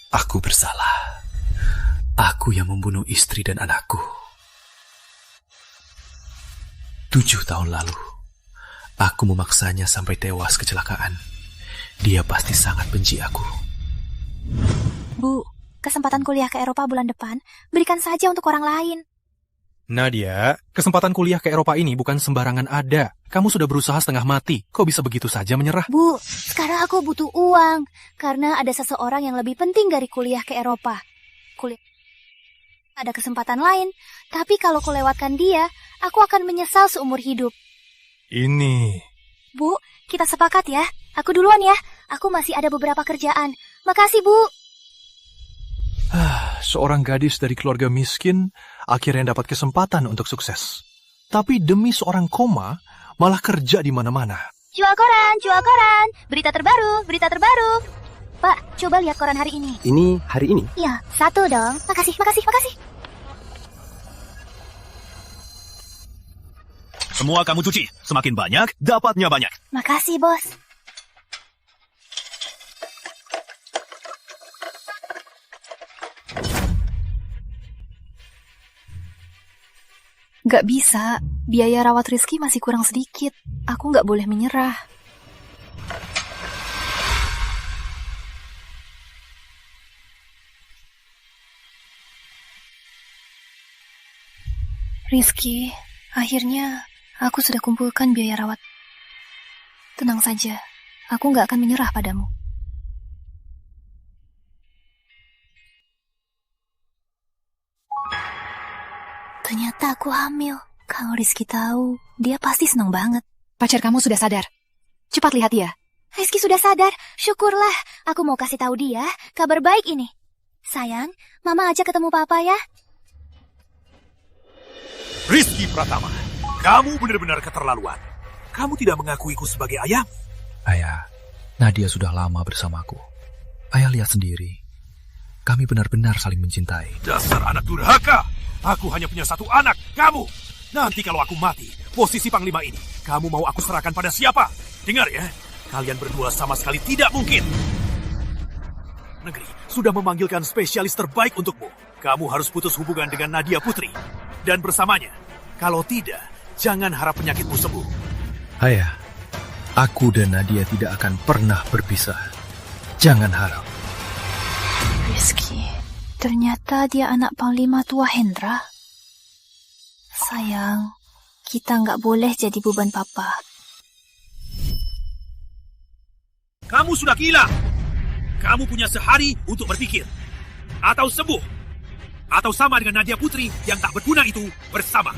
Aku bersalah. Aku yang membunuh istri dan anakku. 7 tahun lalu, aku memaksanya sampai tewas kecelakaan. Dia pasti sangat benci aku. Bu, kesempatan kuliah ke Eropa bulan depan, berikan saja untuk orang lain. Nadia, kesempatan kuliah ke Eropa ini bukan sembarangan ada. Kamu sudah berusaha setengah mati. Kok bisa begitu saja menyerah? Bu, sekarang aku butuh uang. Karena ada seseorang yang lebih penting dari kuliah ke Eropa. Ada kesempatan lain. Tapi kalau kulewatkan dia, aku akan menyesal seumur hidup. Ini... Bu, kita sepakat ya. Aku duluan ya. Aku masih ada beberapa kerjaan. Makasih, Bu. Seorang gadis dari keluarga miskin akhirnya dapat kesempatan untuk sukses. Tapi demi seorang koma, malah kerja di mana-mana. Jual koran, jual koran. Berita terbaru, berita terbaru. Pak, coba lihat koran hari ini. Ini hari ini? Iya, 1 dong. Makasih, makasih, makasih. Semua kamu cuci. Semakin banyak, dapatnya banyak. Makasih, Bos. Gak bisa, biaya rawat Rizky masih kurang sedikit. Aku gak boleh menyerah. Rizky, akhirnya aku sudah kumpulkan biaya rawat. Tenang saja, aku gak akan menyerah padamu. Ternyata aku hamil. Kalau Rizky tahu, dia pasti senang banget. Pacar kamu sudah sadar. Cepat lihat dia. Rizky sudah sadar. Syukurlah. Aku mau kasih tahu dia kabar baik ini. Sayang, Mama ajak ketemu Papa ya. Rizky Pratama, kamu benar-benar keterlaluan. Kamu tidak mengakuiku sebagai ayah. Ayah, Nadia sudah lama bersamaku. Ayah lihat sendiri. Kami benar-benar saling mencintai. Dasar anak durhaka. Aku hanya punya 1 anak, kamu. Nanti kalau aku mati, posisi Panglima ini, kamu mau aku serahkan pada siapa? Dengar ya, kalian berdua sama sekali tidak mungkin. Negeri sudah memanggilkan spesialis terbaik untukmu. Kamu harus putus hubungan dengan Nadia Putri. Dan bersamanya, kalau tidak, jangan harap penyakitmu sembuh. Ayah, aku dan Nadia tidak akan pernah berpisah. Jangan harap. Rizky, ternyata dia anak Panglima tua Hendra. Sayang, kita nggak boleh jadi beban Papa. Kamu sudah gila. Kamu punya sehari untuk berpikir. Atau sembuh. Atau sama dengan Nadia Putri yang tak berguna itu bersama.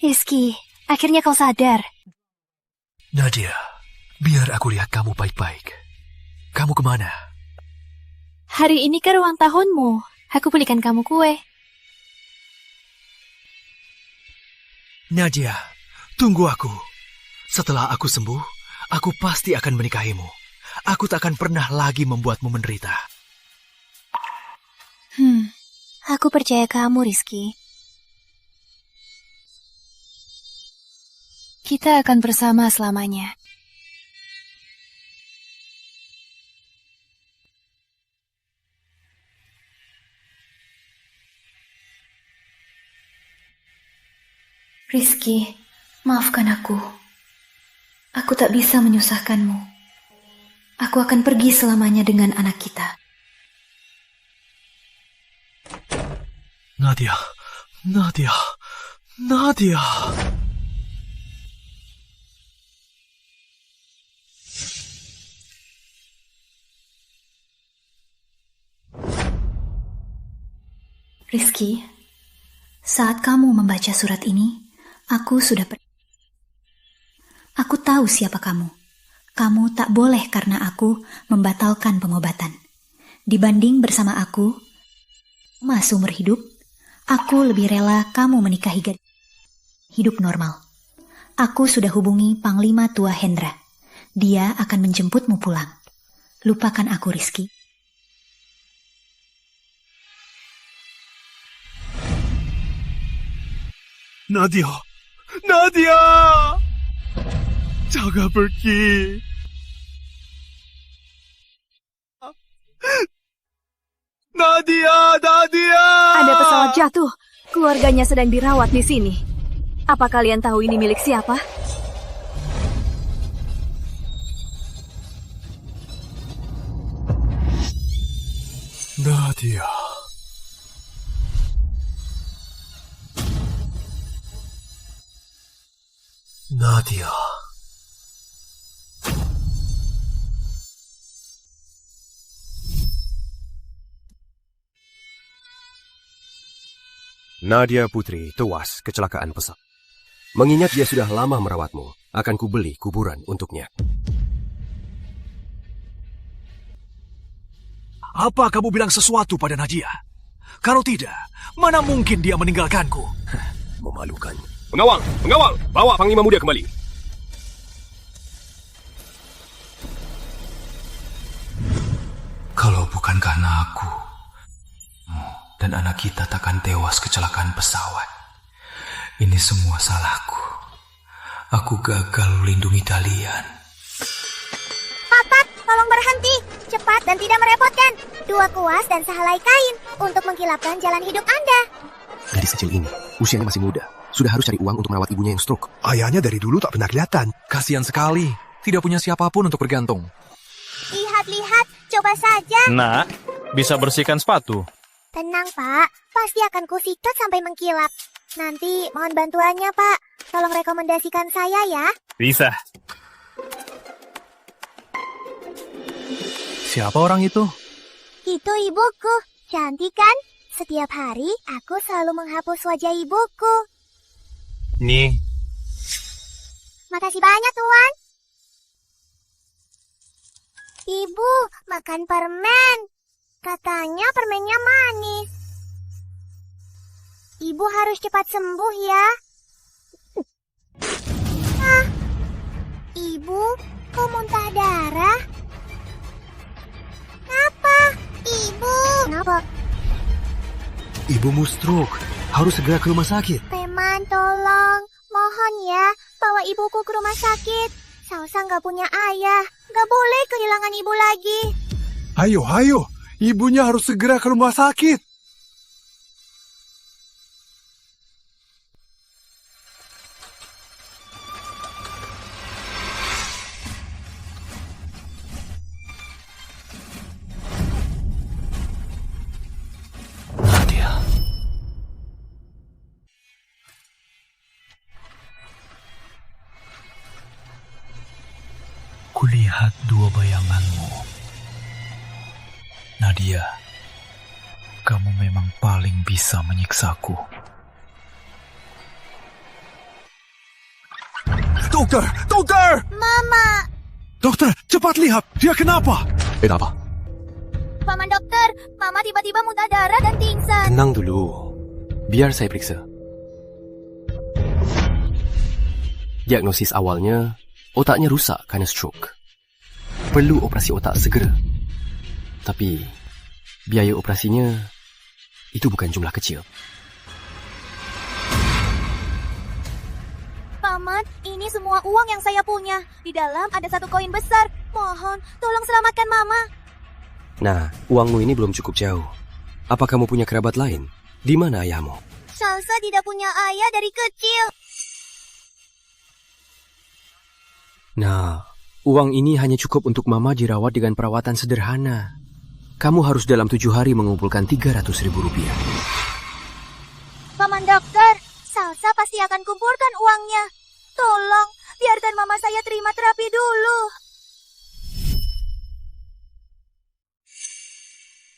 Rizky, akhirnya kau sadar. Nadia, biar aku lihat kamu baik-baik. Kamu kemana? Hari ini kan ulang tahunmu. Aku belikan kamu kue. Nadia, tunggu aku. Setelah aku sembuh, aku pasti akan menikahimu. Aku tak akan pernah lagi membuatmu menderita. Aku percaya kamu, Rizky. Kita akan bersama selamanya. Rizky, maafkan aku. Aku tak bisa menyusahkanmu. Aku akan pergi selamanya dengan anak kita. Nadia, Nadia, Nadia. Rizky, saat kamu membaca surat ini, aku sudah Aku tahu siapa kamu. Kamu tak boleh karena aku membatalkan pengobatan. Dibanding bersama aku, seumur hidup, aku lebih rela kamu menikahi gadis. Hidup normal. Aku sudah hubungi Panglima Tua Hendra. Dia akan menjemputmu pulang. Lupakan aku, Rizky. Nadia! Nadia! Jangan pergi. Nadia! Nadia! Ada pesawat jatuh. Keluarganya sedang dirawat di sini. Apa kalian tahu ini milik siapa? Nadia. Nadia. Nadia Putri tewas kecelakaan pesawat. Mengingat dia sudah lama merawatmu, akan kubeli kuburan untuknya. Apa kamu bilang sesuatu pada Nadia? Kalau tidak, mana mungkin dia meninggalkanku? Memalukan. Pengawal! Pengawal! Bawa Panglima Muda kembali. Kalau bukan karena aku dan anak kita takkan tewas kecelakaan pesawat. Ini semua salahku. Aku gagal melindungi kalian. Papat, tolong berhenti. Cepat dan tidak merepotkan. 2 kuas dan sehelai kain untuk mengkilapkan jalan hidup Anda. Gadis kecil ini, usianya masih muda. Sudah harus cari uang untuk merawat ibunya yang stroke. Ayahnya dari dulu tak pernah kelihatan. Kasihan sekali. Tidak punya siapapun untuk bergantung. Lihat-lihat, coba saja. Nak, bisa bersihkan sepatu. Tenang, Pak. Pasti akan kusikat sampai mengkilap. Nanti mohon bantuannya, Pak. Tolong rekomendasikan saya ya. Bisa. Siapa orang itu? Itu ibuku. Cantik kan? Setiap hari aku selalu menghapus wajah ibuku. Nih. Makasih banyak, Tuan. Ibu, makan permen. Katanya permennya manis. Ibu harus cepat sembuh ya. Ah, Ibu, kok muntah darah? Kenapa? Ibu. Kenapa? Ibumu stroke. Harus segera ke rumah sakit. Teman, tolong. Mohon ya, bawa ibuku ke rumah sakit. Salsa nggak punya ayah. Nggak boleh kehilangan ibu lagi. Ayo. Ibunya harus segera ke rumah sakit. Nadia. Kulihat 2 bayanganmu. Nadia, kamu memang paling bisa menyiksaku. Dokter! Dokter! Mama! Dokter, cepat lihat. Dia kenapa? Apa? Paman dokter, Mama tiba-tiba muntah darah dan pingsan. Tenang dulu. Biar saya periksa. Diagnosis awalnya, otaknya rusak karena stroke. Perlu operasi otak segera. Tapi, biaya operasinya itu bukan jumlah kecil. Paman, ini semua uang yang saya punya. Di dalam ada 1 koin besar. Mohon, tolong selamatkan Mama. Nah, uangmu ini belum cukup jauh. Apa kamu punya kerabat lain? Di mana ayahmu? Salsa tidak punya ayah dari kecil. Nah, uang ini hanya cukup untuk Mama dirawat dengan perawatan sederhana. Kamu harus dalam 7 hari mengumpulkan 300.000 rupiah. Paman dokter, Salsa pasti akan kumpulkan uangnya. Tolong, biarkan Mama saya terima terapi dulu.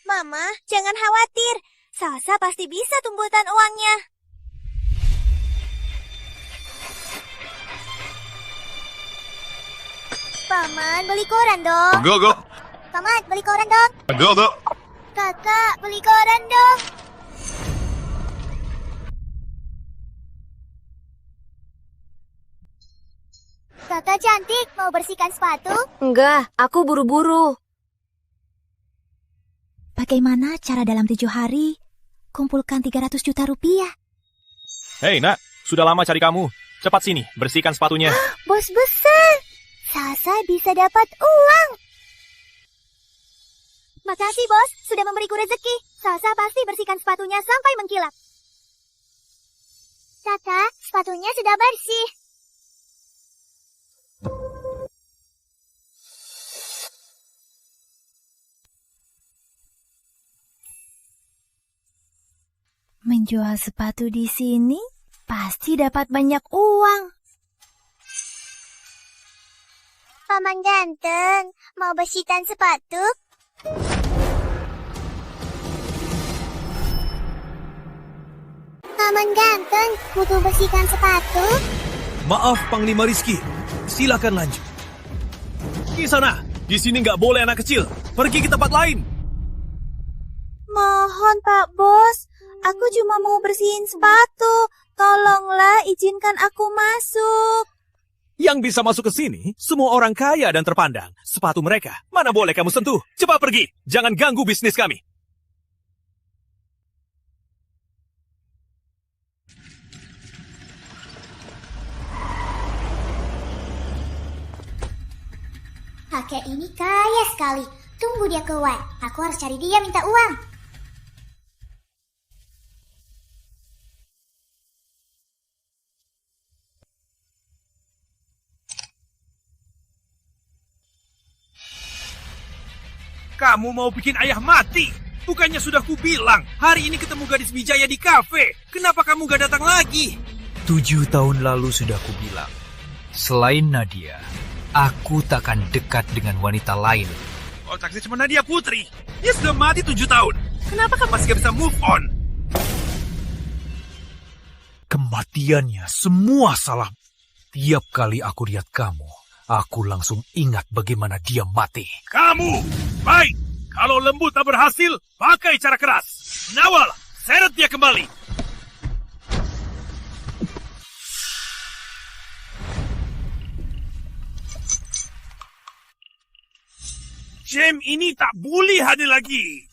Mama, jangan khawatir. Salsa pasti bisa kumpulkan uangnya. Paman, beli koran dong. Enggak. Paman, beli koran dong. Enggak. Kakak, beli koran dong. Kakak cantik, mau bersihkan sepatu? Enggak, aku buru-buru. Bagaimana cara dalam 7 hari kumpulkan 300 juta rupiah? Hei, nak. Sudah lama cari kamu. Cepat sini, bersihkan sepatunya. Bos besar, Salsa bisa dapat uang. Makasih bos, sudah memberiku rezeki. Salsa pasti bersihkan sepatunya sampai mengkilap. Kakak, sepatunya sudah bersih. Menjual sepatu di sini pasti dapat banyak uang. Paman ganteng, mau bersihkan sepatu? Paman ganteng, butuh bersihkan sepatu? Maaf, Panglima Rizky. Silakan lanjut. Di sana, di sini nggak boleh anak kecil. Pergi ke tempat lain. Mohon Pak Bos, aku cuma mau bersihin sepatu. Tolonglah izinkan aku masuk. Yang bisa masuk ke sini, semua orang kaya dan terpandang. Sepatu mereka, mana boleh kamu sentuh. Cepat pergi, jangan ganggu bisnis kami. Kakek ini kaya sekali. Tunggu dia keluar. Aku harus cari dia minta uang. Kamu mau bikin ayah mati? Bukannya sudah kubilang, hari ini ketemu gadis Wijaya di kafe. Kenapa kamu gak datang lagi? 7 tahun lalu sudah kubilang, selain Nadia, aku takkan dekat dengan wanita lain. Otaknya cuma Nadia Putri. Dia sudah mati 7 tahun. Kenapa kamu masih gak bisa move on? Kematiannya semua salah. Tiap kali aku lihat kamu, aku langsung ingat bagaimana dia mati. Kamu, baik. Kalau lembut tak berhasil, pakai cara keras. Nawal, seret dia kembali. Gem ini tak boleh hadir lagi.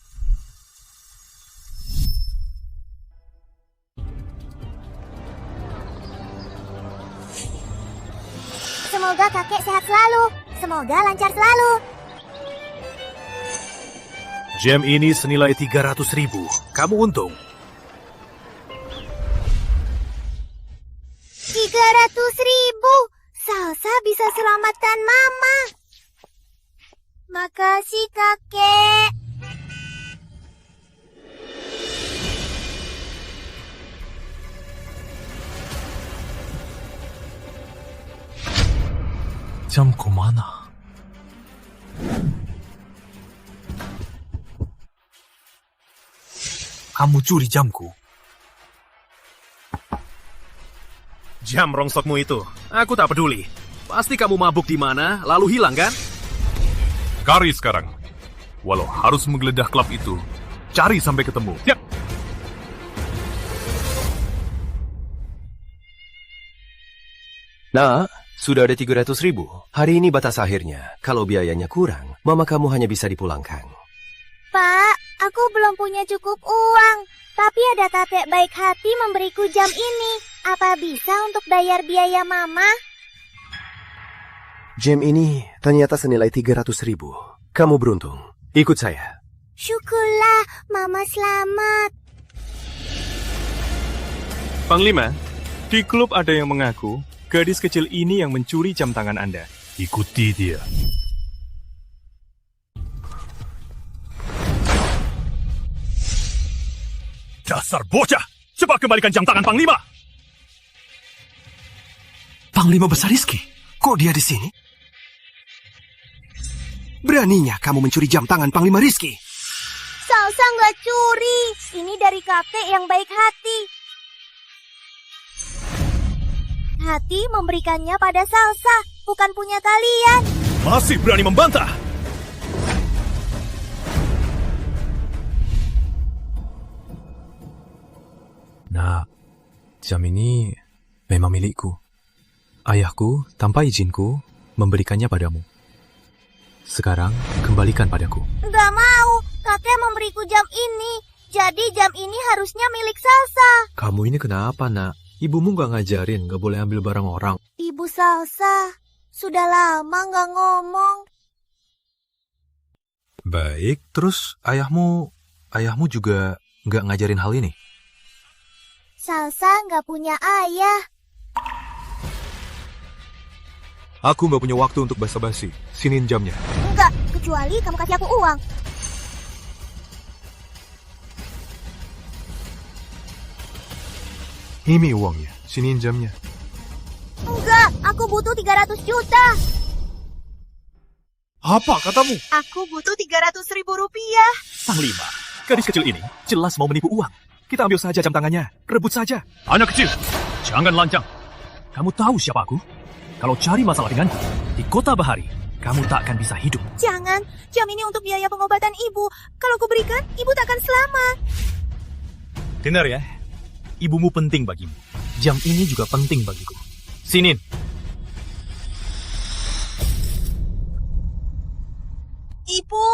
Semoga kakek sehat selalu. Semoga lancar selalu. Gem ini senilai 300.000. Kamu untung. 300.000. Salsa bisa selamatkan Mama. Makasih kakek. Jamku mana? Kamu curi jamku. Jam rongsokmu itu, aku tak peduli. Pasti kamu mabuk di mana, lalu hilang kan? Cari sekarang. Walau harus menggeledah klub itu, cari sampai ketemu. Siap. Nah, sudah ada 300.000. Hari ini batas akhirnya. Kalau biayanya kurang, mama kamu hanya bisa dipulangkan. Pak, aku belum punya cukup uang. Tapi ada kakek baik hati memberiku jam ini. Apa bisa untuk bayar biaya Mama? Jam ini ternyata senilai 300.000. Kamu beruntung. Ikut saya. Syukurlah, Mama selamat. Panglima, di klub ada yang mengaku gadis kecil ini yang mencuri jam tangan Anda. Ikuti dia. Dasar bocah! Cepat kembalikan jam tangan Panglima! Panglima Besar Rizky? Kok dia di sini? Beraninya kamu mencuri jam tangan Panglima Rizky? Salsa nggak curi. Ini dari kakek yang baik hati. Hati memberikannya pada Salsa, bukan punya kalian. Masih berani membantah? Nah, jam ini memang milikku. Ayahku, tanpa izinku, memberikannya padamu. Sekarang, kembalikan padaku. Nggak mau. kakek memberiku jam ini. Jadi jam ini harusnya milik Salsa. Kamu ini kenapa, nak? Ibumu gak ngajarin gak boleh ambil barang orang. Ibu Salsa, sudah lama gak ngomong. Baik, terus ayahmu juga gak ngajarin hal ini? Salsa gak punya ayah. Aku gak punya waktu untuk basa-basi. Siniin jamnya. Enggak, kecuali kamu kasih aku uang. Ini uangnya. Siniin jamnya. Enggak, aku butuh 300 juta. Apa katamu? Aku butuh 300.000 rupiah. Panglima, gadis kecil ini jelas mau menipu uang. Kita ambil saja jam tangannya, rebut saja. Anak kecil, jangan lancang. Kamu tahu siapa aku? Kalau cari masalah denganku, di kota Bahari, kamu tak akan bisa hidup. Jangan, jam ini untuk biaya pengobatan ibu. Kalau kuberikan, ibu tak akan selamat. Dengar ya, ibumu penting bagimu. Jam ini juga penting bagiku. Sinin. Ibu.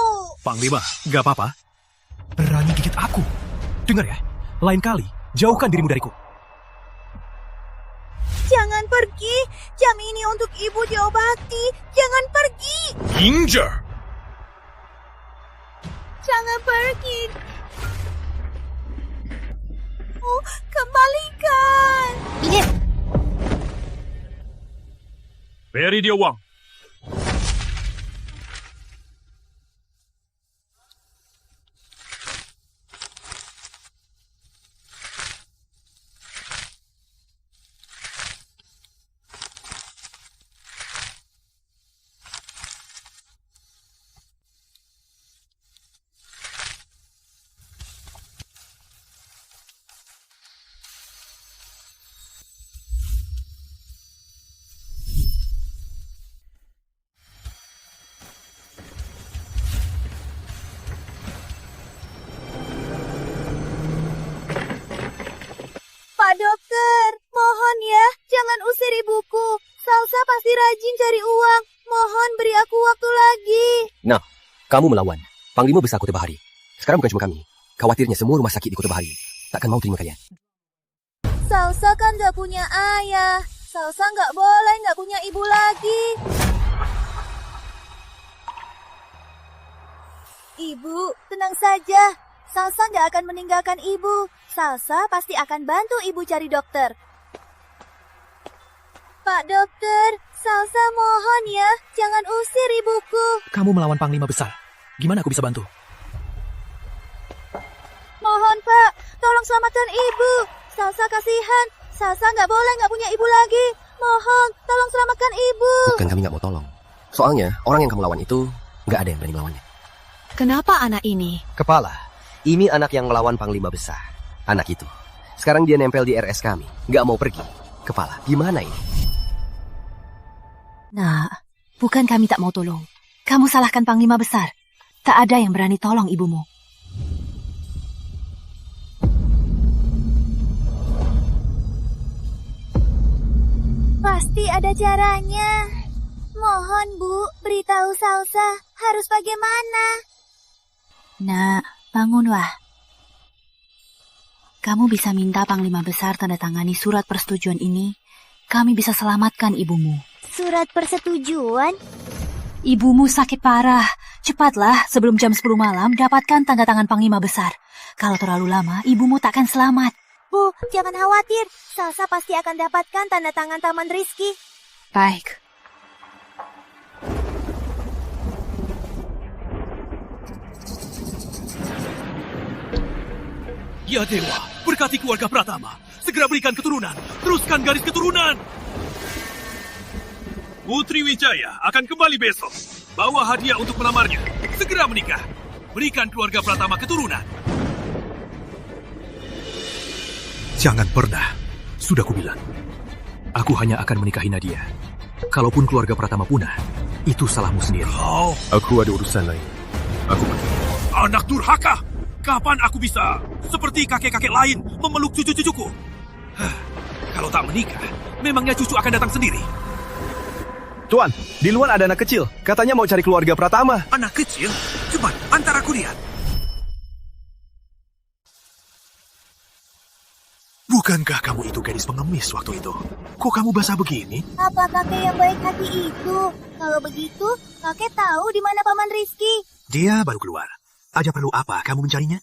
Panglima, gak apa-apa. Berani gigit aku. Dengar ya, lain kali jauhkan dirimu dariku. Jangan pergi. Jam ini untuk ibu diobati. Jangan pergi. Danger! Jangan pergi. Oh, kembalikan. Ini. Beri dia uang. Pak dokter, mohon ya, jangan usir ibuku. Salsa pasti rajin cari uang. Mohon beri aku waktu lagi. Nah, kamu melawan. Panglima besar Kota Bahari. Sekarang bukan cuma kami. Khawatirnya semua rumah sakit di Kota Bahari takkan mau terima kalian. Salsa kan gak punya ayah. Salsa gak boleh gak punya ibu lagi. Ibu, tenang saja. Salsa gak akan meninggalkan ibu. Salsa pasti akan bantu ibu cari dokter. Pak dokter, Salsa mohon ya, jangan usir ibuku. Kamu melawan Panglima besar. Gimana aku bisa bantu? Mohon Pak, tolong selamatkan ibu. Salsa kasihan. Salsa gak boleh gak punya ibu lagi. Mohon, tolong selamatkan ibu. Bukan kami gak mau tolong. Soalnya, orang yang kamu lawan itu gak ada yang berani melawannya. Kenapa anak ini? Kepala, ini anak yang melawan Panglima besar. Anak itu. Sekarang dia nempel di RS kami. Gak mau pergi. Kepala, gimana ini? Nah, bukan kami tak mau tolong. Kamu salahkan Panglima besar. Tak ada yang berani tolong ibumu. Pasti ada caranya. Mohon Bu, beritahu Salsa harus bagaimana. Nak, bangunlah. Kamu bisa minta Panglima besar tanda tangani surat persetujuan ini. Kami bisa selamatkan ibumu. Surat persetujuan? Ibumu sakit parah. Cepatlah, sebelum jam 10 malam dapatkan tanda tangan Panglima besar. Kalau terlalu lama, ibumu takkan selamat. Bu, jangan khawatir. Salsa pasti akan dapatkan tanda tangan Taman Rizky. Baik. Ya Dewa, berkati keluarga Pratama. Segera berikan keturunan. Teruskan garis keturunan. Putri Wijaya akan kembali besok. Bawa hadiah untuk melamarnya. Segera menikah. Berikan keluarga Pratama keturunan. Jangan pernah. Sudah kubilang. Aku hanya akan menikahi Nadia. Kalaupun keluarga Pratama punah, itu salahmu sendiri. Oh. Aku ada urusan lain. Aku Anak durhaka. Kapan aku bisa seperti kakek-kakek lain memeluk cucu-cucuku? Kalau tak menikah, memangnya cucu akan datang sendiri. Tuan, di luar ada anak kecil. Katanya mau cari keluarga Pratama. Anak kecil? Cepat, antar aku lihat. Bukankah kamu itu gadis pengemis waktu itu? Kok kamu basah begini? Apa kakek yang baik hati itu? Kalau begitu, kakek tahu di mana Paman Rizky. Dia baru keluar. Aja perlu apa kamu mencarinya?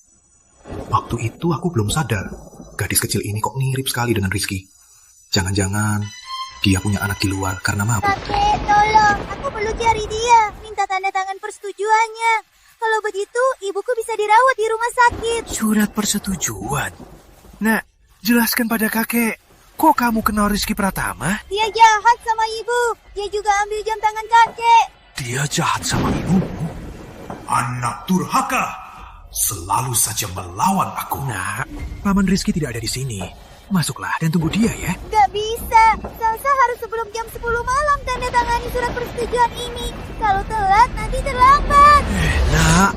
Waktu itu aku belum sadar. Gadis kecil ini kok mirip sekali dengan Rizky. Jangan-jangan dia punya anak di luar karena mabuk. Kakek, tolong. Aku perlu cari dia. Minta tanda tangan persetujuannya. Kalau begitu, ibuku bisa dirawat di rumah sakit. Surat persetujuan? Nak, jelaskan pada kakek. Kok kamu kenal Rizky Pratama? Dia jahat sama ibu. Dia juga ambil jam tangan kakek. Dia jahat sama ibumu? Anak durhaka. Selalu saja melawan aku. Nak, Paman Rizky tidak ada di sini. Masuklah dan tunggu dia ya. Gak bisa. Salsa harus sebelum jam 10 malam tanda tangani surat persetujuan ini. Kalau telat, nanti terlambat. Nak.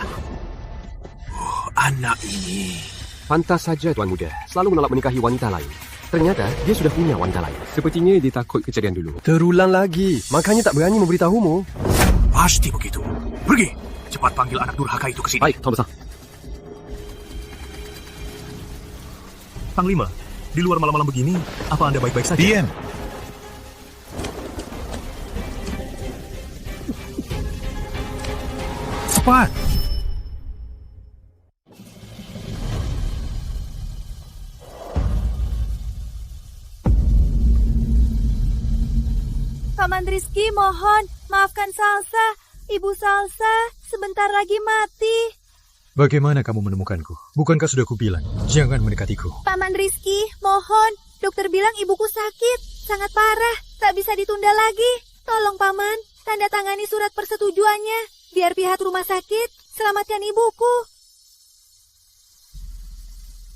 Oh, anak ini. Pantas saja Tuan Muda selalu menolak menikahi wanita lain. Ternyata dia sudah punya wanita lain. Sepertinya dia takut kejadian dulu. Terulang lagi. Makanya tak berani memberitahumu. Pasti begitu. Pergi. Cepat panggil anak durhaka itu ke sini. Baik, Tuan Besar. Panglima, di luar malam-malam begini, apa Anda baik-baik saja? Diam. Cepat. Paman Rizky, mohon, maafkan Salsa. Ibu Salsa sebentar lagi mati. Bagaimana kamu menemukanku? Bukankah sudah kubilang, jangan mendekatiku. Paman Rizky, mohon. Dokter bilang ibuku sakit, sangat parah, tak bisa ditunda lagi. Tolong Paman, tanda tangani surat persetujuannya. Biar pihak rumah sakit selamatkan ibuku.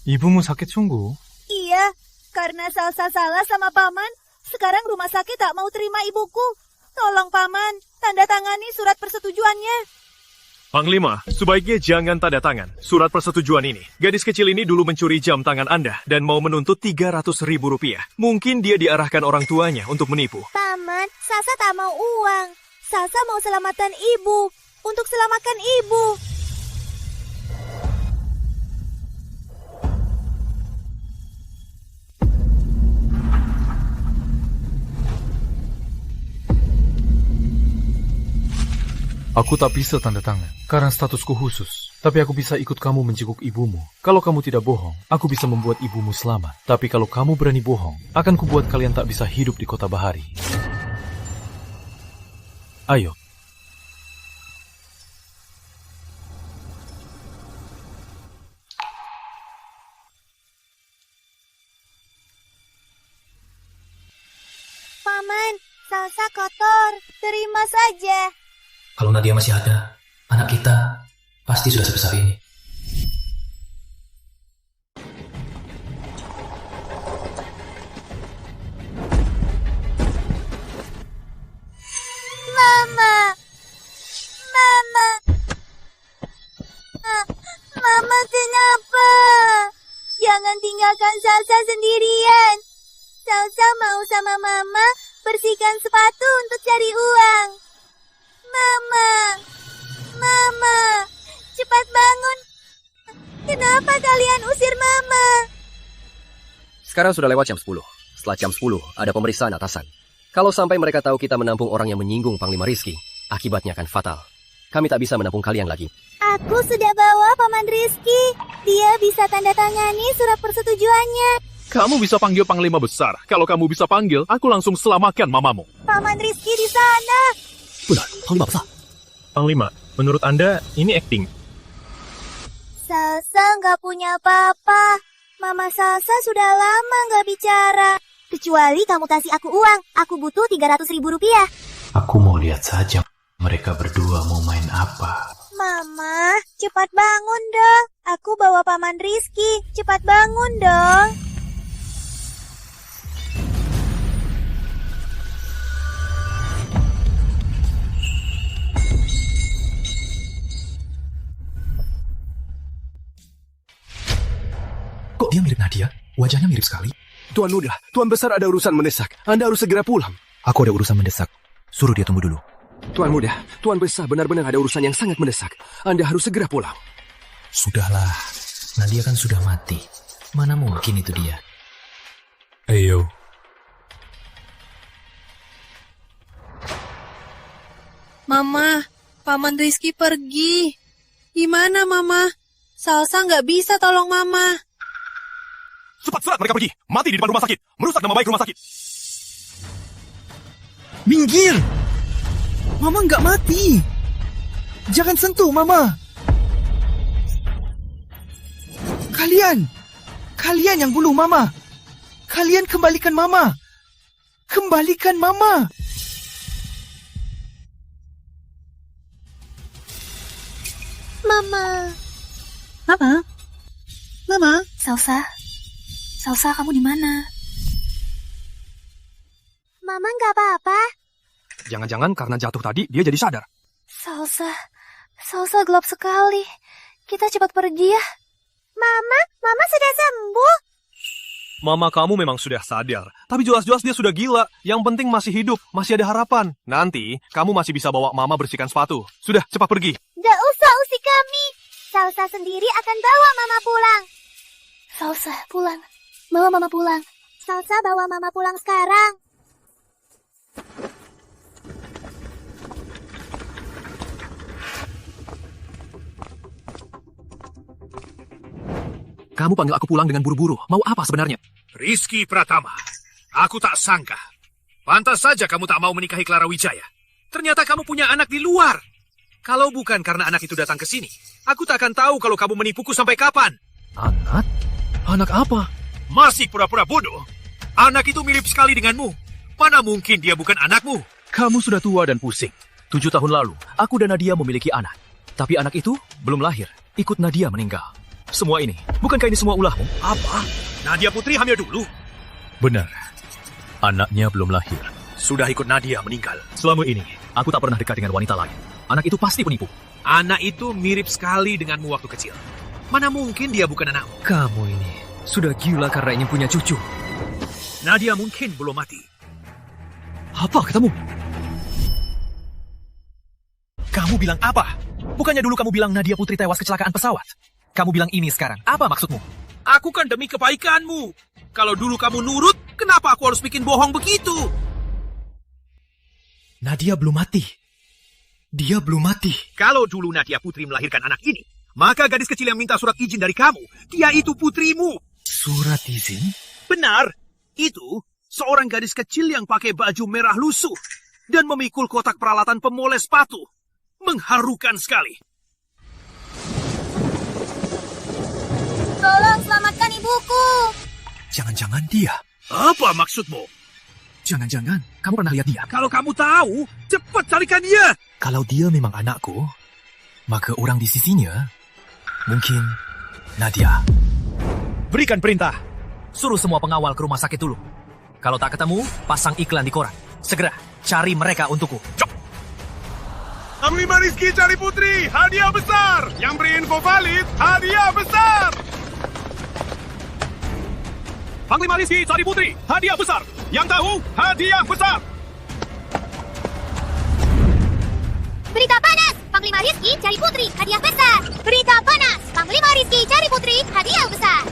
Ibumu sakit sungguh? Iya, karena Salsa salah sama Paman, sekarang rumah sakit tak mau terima ibuku. Tolong Paman, tanda tangani surat persetujuannya. Panglima, sebaiknya jangan tanda tangan surat persetujuan ini. Gadis kecil ini dulu mencuri jam tangan Anda dan mau menuntut 300.000 rupiah. Mungkin dia diarahkan orang tuanya untuk menipu. Paman, Salsa tak mau uang. Salsa mau selamatkan ibu. Untuk selamatkan ibu. Aku tak bisa tanda tangan, karena statusku khusus. Tapi aku bisa ikut kamu menjenguk ibumu. Kalau kamu tidak bohong, aku bisa membuat ibumu selamat. Tapi kalau kamu berani bohong, akan kubuat kalian tak bisa hidup di kota Bahari. Ayo. Paman, Salsa kotor. Terima saja. Kalau Nadia masih ada, anak kita pasti sudah sebesar ini. Mama. Mama. Mama kenapa? Jangan tinggalkan Salsa sendirian. Salsa mau sama Mama bersihkan sepatu untuk cari uang. Mama, Mama, cepat bangun. Kenapa kalian usir Mama? Sekarang sudah lewat jam 10. Setelah jam 10, ada pemeriksaan atasan. Kalau sampai mereka tahu kita menampung orang yang menyinggung Panglima Rizky, akibatnya akan fatal. Kami tak bisa menampung kalian lagi. Aku sudah bawa Paman Rizky. Dia bisa tanda tangani surat persetujuannya. Kamu bisa panggil Panglima Besar. Kalau kamu bisa panggil, aku langsung selamatkan mamamu. Paman Rizky di sana. Benar, Panglima Besar. Panglima, menurut Anda ini acting? Salsa nggak punya apa-apa. Mama Salsa sudah lama nggak bicara. Kecuali kamu kasih aku uang. Aku butuh 300.000 rupiah. Aku mau lihat saja mereka berdua mau main apa. Mama, cepat bangun dong. Aku bawa Paman Rizky. Cepat bangun dong. Kok dia mirip Nadia? Wajahnya mirip sekali. Tuan Muda, Tuan Besar ada urusan mendesak. Anda harus segera pulang. Aku ada urusan mendesak. Suruh dia tunggu dulu. Tuan Muda, Tuan Besar benar-benar ada urusan yang sangat mendesak. Anda harus segera pulang. Sudahlah, Nadia kan sudah mati. Mana mungkin itu dia? Ayo. Mama, Paman Rizky pergi. Gimana, Mama? Salsa nggak bisa tolong Mama. Cepat surat mereka pergi. Mati di depan rumah sakit. Merusak nama baik rumah sakit. Minggir! Mama nggak mati. Jangan sentuh, Mama. Kalian yang bunuh Mama. Kalian kembalikan Mama. Kembalikan Mama. Mama. Salsa, kamu di mana? Mama nggak apa-apa. Jangan-jangan karena jatuh tadi dia jadi sadar. Salsa gelap sekali. Kita cepat pergi ya. Mama sudah sembuh. Mama kamu memang sudah sadar, tapi jelas-jelas dia sudah gila. Yang penting masih hidup, masih ada harapan. Nanti, kamu masih bisa bawa Mama bersihkan sepatu. Sudah, cepat pergi. Nggak usah usik kami. Salsa sendiri akan bawa Mama pulang. Salsa, pulang. Bawa Mama pulang. Salsa bawa Mama pulang sekarang. Kamu panggil aku pulang dengan buru-buru. Mau apa sebenarnya? Rizky Pratama, aku tak sangka. Pantas saja kamu tak mau menikahi Clara Wijaya. Ternyata kamu punya anak di luar. Kalau bukan karena anak itu datang ke sini, aku tak akan tahu kalau kamu menipuku sampai kapan. Anak? Anak apa? Masih pura-pura bodoh. Anak itu mirip sekali denganmu. Mana mungkin dia bukan anakmu? Kamu sudah tua dan pusing. 7 tahun lalu, aku dan Nadia memiliki anak. Tapi anak itu belum lahir. Ikut Nadia meninggal. Semua ini, bukankah ini semua ulahmu? Apa? Nadia Putri hamil dulu? Benar. Anaknya belum lahir. Sudah ikut Nadia meninggal. Selama ini, aku tak pernah dekat dengan wanita lain. Anak itu pasti penipu. Anak itu mirip sekali denganmu waktu kecil. Mana mungkin dia bukan anakmu? Kamu ini sudah gila karena ingin punya cucu. Nadia mungkin belum mati. Apa katamu? Kamu bilang apa? Bukannya dulu kamu bilang Nadia Putri tewas kecelakaan pesawat? Kamu bilang ini sekarang. Apa maksudmu? Aku kan demi kebaikanmu. Kalau dulu kamu nurut, kenapa aku harus bikin bohong begitu? Nadia belum mati. Dia belum mati. Kalau dulu Nadia Putri melahirkan anak ini, maka gadis kecil yang minta surat izin dari kamu, dia itu putrimu. Surat izin? Benar. Itu seorang gadis kecil yang pakai baju merah lusuh dan memikul kotak peralatan pemoles sepatu. Mengharukan sekali. Tolong selamatkan ibuku. Jangan-jangan dia. Apa maksudmu? Jangan-jangan kamu pernah lihat dia. Kalau kamu tahu, cepat carikan dia. Kalau dia memang anakku, maka orang di sisinya mungkin Nadia. Berikan perintah. Suruh semua pengawal ke rumah sakit dulu. Kalau tak ketemu, pasang iklan di koran. Segera cari mereka untukku. Panglima Rizky cari putri, hadiah besar. Yang beri info valid, hadiah besar. Panglima Rizky cari putri, hadiah besar. Yang tahu, hadiah besar. Berita panas, Panglima Rizky cari putri, hadiah besar. Berita panas, Panglima Rizky cari putri, hadiah besar.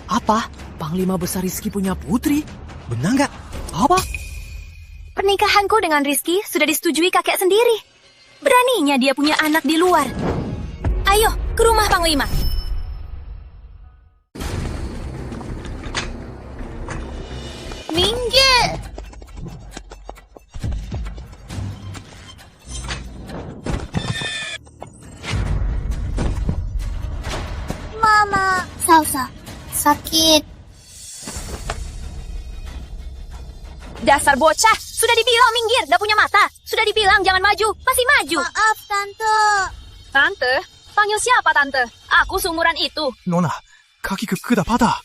Apa? Panglima besar Rizky punya putri? Benar nggak? Apa? Pernikahanku dengan Rizky sudah disetujui kakek sendiri. Beraninya dia punya anak di luar. Ayo, ke rumah Panglima. Minggir. Mama, Salsa, sakit. Dasar bocah, sudah dibilang minggir, gak punya mata. Sudah dibilang jangan maju, masih maju. Maaf, Tante. Tante? Panggil siapa, Tante? Aku seumuran itu. Nona, kaki kuda patah.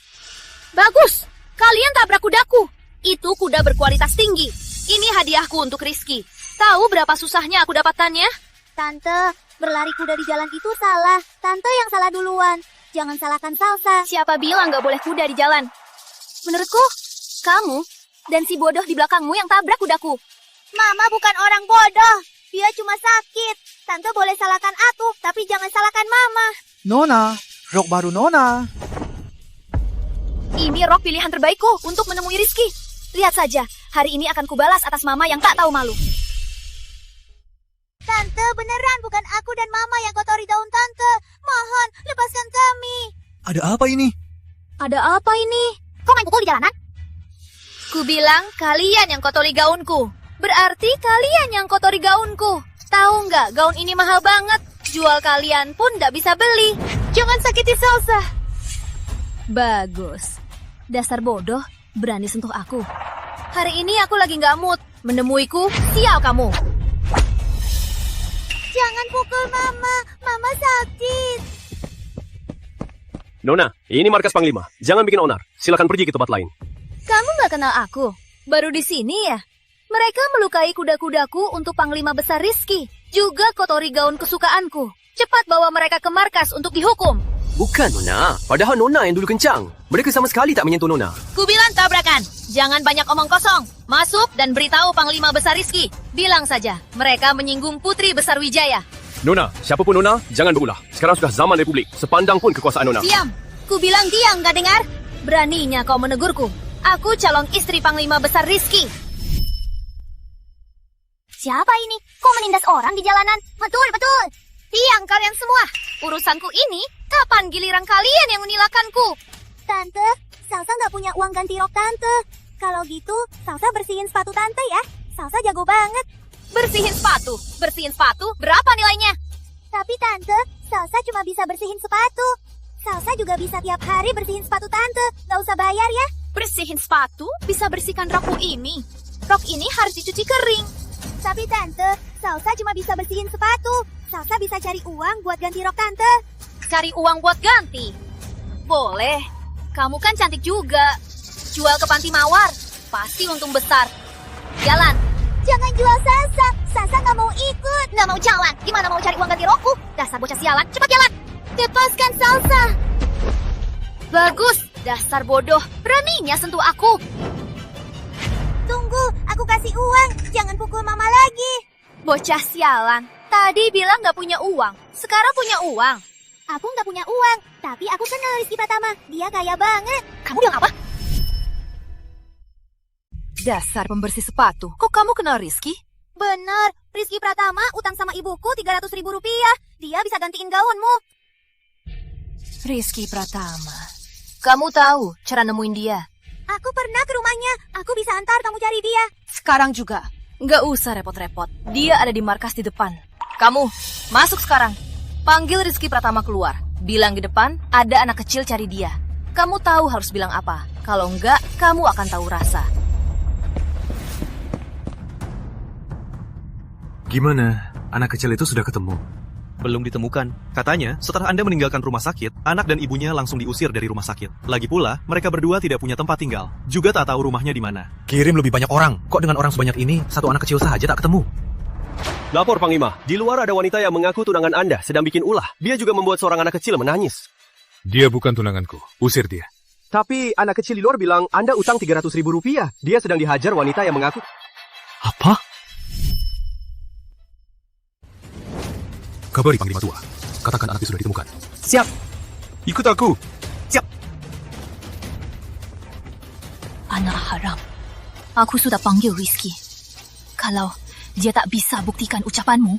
Bagus, kalian tabrak kudaku. Itu kuda berkualitas tinggi. Ini hadiahku untuk Rizky. Tahu berapa susahnya aku dapatkannya? Tante, berlari kuda di jalan itu salah. Tante yang salah duluan. Jangan salahkan Salsa. Siapa bilang gak boleh kuda di jalan? Menurutku, kamu dan si bodoh di belakangmu yang tabrak kudaku. Mama bukan orang bodoh. Dia cuma sakit. Tante boleh salahkan aku, tapi jangan salahkan Mama. Nona, rok baru Nona. Ini rok pilihan terbaikku untuk menemui Rizky. Lihat saja, hari ini akan kubalas atas mama yang tak tahu malu. Tante, beneran bukan aku dan mama yang kotori gaun tante. Mohon, lepaskan kami. Ada apa ini? Ada apa ini? Kok main pukul di jalanan? Ku bilang kalian yang kotori gaunku. Berarti kalian yang kotori gaunku. Tahu nggak, gaun ini mahal banget. Jual kalian pun nggak bisa beli. Jangan sakiti Salsa. Bagus. Dasar bodoh, berani sentuh aku. Hari ini aku lagi nggak mood. Menemuiku, sial kamu. Jangan pukul mama. Mama sakit. Nona, ini markas Panglima. Jangan bikin onar. Silakan pergi ke tempat lain. Kamu nggak kenal aku? Baru di sini ya? Mereka melukai kuda-kudaku untuk Panglima Besar Rizky. Juga kotori gaun kesukaanku. Cepat bawa mereka ke markas untuk dihukum. Bukan, Nona. Padahal Nona yang dulu kencang. Mereka sama sekali tak menyentuh Nona. Ku bilang tabrakan. Jangan banyak omong kosong. Masuk dan beritahu Panglima Besar Rizky. Bilang saja, mereka menyinggung Putri Besar Wijaya. Nona, siapapun Nona, jangan berulah. Sekarang sudah zaman Republik. Sepandang pun kekuasaan Nona. Diam. Ku bilang diam, gak dengar? Beraninya kau menegurku. Aku calon istri Panglima Besar Rizky. Siapa ini? Kok menindas orang di jalanan? Betul. Diam kalian semua. Urusanku ini, kapan giliran kalian yang menilakanku? Tante, Salsa nggak punya uang ganti rok tante. Kalau gitu, Salsa bersihin sepatu tante ya. Salsa jago banget. Bersihin sepatu? Berapa nilainya? Tapi tante, Salsa cuma bisa bersihin sepatu. Salsa juga bisa tiap hari bersihin sepatu tante. Nggak usah bayar ya. Bersihin sepatu? Bisa bersihkan rokku ini. Rok ini harus dicuci kering. Tapi tante, Salsa cuma bisa bersihin sepatu. Salsa bisa cari uang buat ganti rok tante. Cari uang buat ganti? Boleh. Kamu kan cantik juga. Jual ke panti mawar. Pasti untung besar. Jalan. Jangan jual Salsa. Salsa nggak mau ikut. Nggak mau jalan. Gimana mau cari uang ganti rokku? Dasar bocah sialan. Cepat jalan. Lepaskan Salsa. Bagus. Dasar bodoh. Beraninya sentuh aku. Tunggu, aku kasih uang. Jangan pukul mama lagi. Bocah sialan. Tadi bilang nggak punya uang. Sekarang punya uang. Aku nggak punya uang. Tapi aku kenal Rizky Pratama. Dia kaya banget. Kamu bilang apa? Dasar pembersih sepatu. Kok kamu kenal Rizky? Bener. Rizky Pratama utang sama ibuku 300.000 rupiah. Dia bisa gantiin gaunmu. Rizky Pratama. Kamu tahu cara nemuin dia? Aku pernah ke rumahnya. Aku bisa antar kamu cari dia. Sekarang juga. Nggak usah repot-repot. Dia ada di markas di depan. Kamu, masuk sekarang. Panggil Rizky Pratama keluar. Bilang di depan, ada anak kecil cari dia. Kamu tahu harus bilang apa. Kalau enggak, kamu akan tahu rasa. Gimana? Anak kecil itu sudah ketemu? Belum ditemukan. Katanya, setelah Anda meninggalkan rumah sakit, anak dan ibunya langsung diusir dari rumah sakit. Lagi pula, mereka berdua tidak punya tempat tinggal. Juga tak tahu rumahnya di mana. Kirim lebih banyak orang. Kok dengan orang sebanyak ini, satu anak kecil saja tak ketemu? Lapor Panglima, di luar ada wanita yang mengaku tunangan Anda sedang bikin ulah. Dia juga membuat seorang anak kecil menangis. Dia bukan tunanganku. Usir dia. Tapi anak kecil di luar bilang Anda utang 300.000 rupiah. Dia sedang dihajar wanita yang mengaku. Apa? Kabari Panglima Tua. Katakan anak itu sudah ditemukan. Siap. Ikut aku. Siap. Anak haram. Aku sudah panggil Rizky. Kalau dia tak bisa buktikan ucapanmu,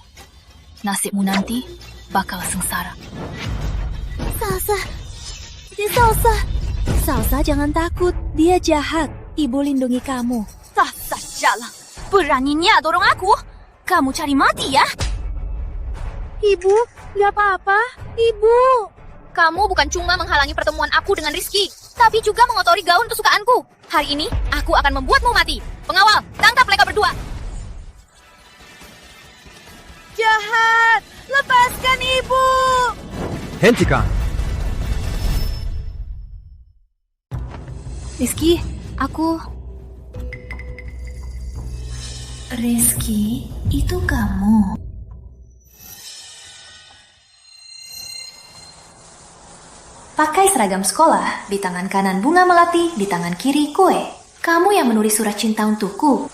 nasibmu nanti bakal sengsara. Salsa. Salsa. Salsa, jangan takut. Dia jahat. Ibu lindungi kamu. Salsa jalan. Beraninya dorong aku. Kamu cari mati ya? Ibu, gak apa-apa. Ibu. Kamu bukan cuma menghalangi pertemuan aku dengan Rizky, tapi juga mengotori gaun kesukaanku. Hari ini, aku akan membuatmu mati. Pengawal, tangkap mereka berdua. Jahat. Lepaskan ibu. Hentikan. Rizky, aku... Rizky, itu kamu. Pakai seragam sekolah, di tangan kanan bunga melati, di tangan kiri kue. Kamu yang menulis surat cinta untukku.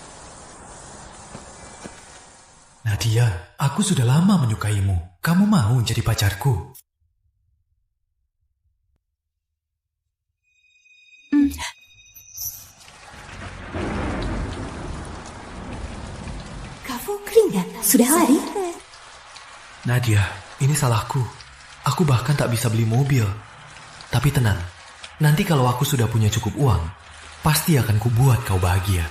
Nadia, aku sudah lama menyukaimu. Kamu mau jadi pacarku? Aku keringat. Sudah lari? Nadia, ini salahku. Aku bahkan tak bisa beli mobil. Tapi tenang, nanti kalau aku sudah punya cukup uang, pasti akan kubuat kau bahagia.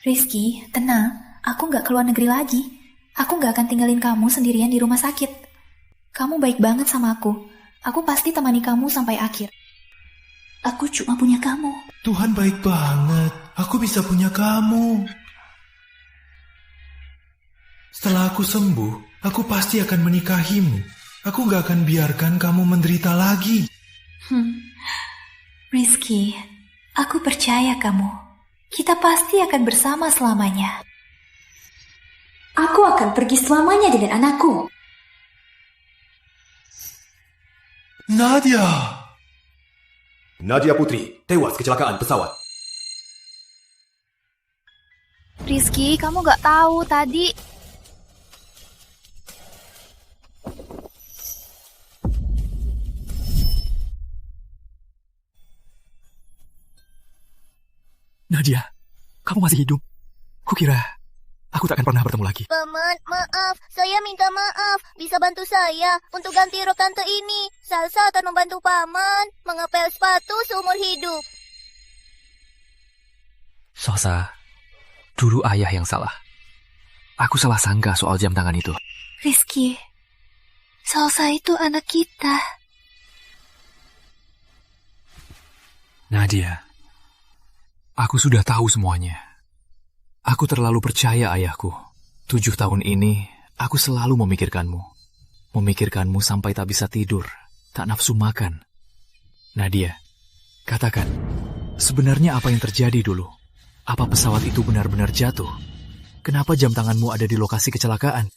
Rizky, tenang. Aku gak keluar negeri lagi. Aku gak akan tinggalin kamu sendirian di rumah sakit. Kamu baik banget sama aku. Aku pasti temani kamu sampai akhir. Aku cuma punya kamu. Tuhan baik banget. Aku bisa punya kamu. Setelah aku sembuh, aku pasti akan menikahimu. Aku gak akan biarkan kamu menderita lagi. Rizky, aku percaya kamu. Kita pasti akan bersama selamanya. Aku akan pergi selamanya dengan anakku. Nadia! Nadia Putri, tewas kecelakaan pesawat. Rizky, kamu gak tahu tadi... Nadia, kamu masih hidup. Kukira aku tak akan pernah bertemu lagi. Paman, maaf. Saya minta maaf. Bisa bantu saya untuk ganti rok tante ini. Salsa akan membantu Paman mengepel sepatu seumur hidup. Salsa, dulu ayah yang salah. Aku salah sangka soal jam tangan itu. Rizky, Salsa itu anak kita. Nadia, aku sudah tahu semuanya. Aku terlalu percaya ayahku. 7 tahun ini, aku selalu memikirkanmu. Memikirkanmu sampai tak bisa tidur, tak nafsu makan. Nadia, katakan, sebenarnya apa yang terjadi dulu? Apa pesawat itu benar-benar jatuh? Kenapa jam tanganmu ada di lokasi kecelakaan?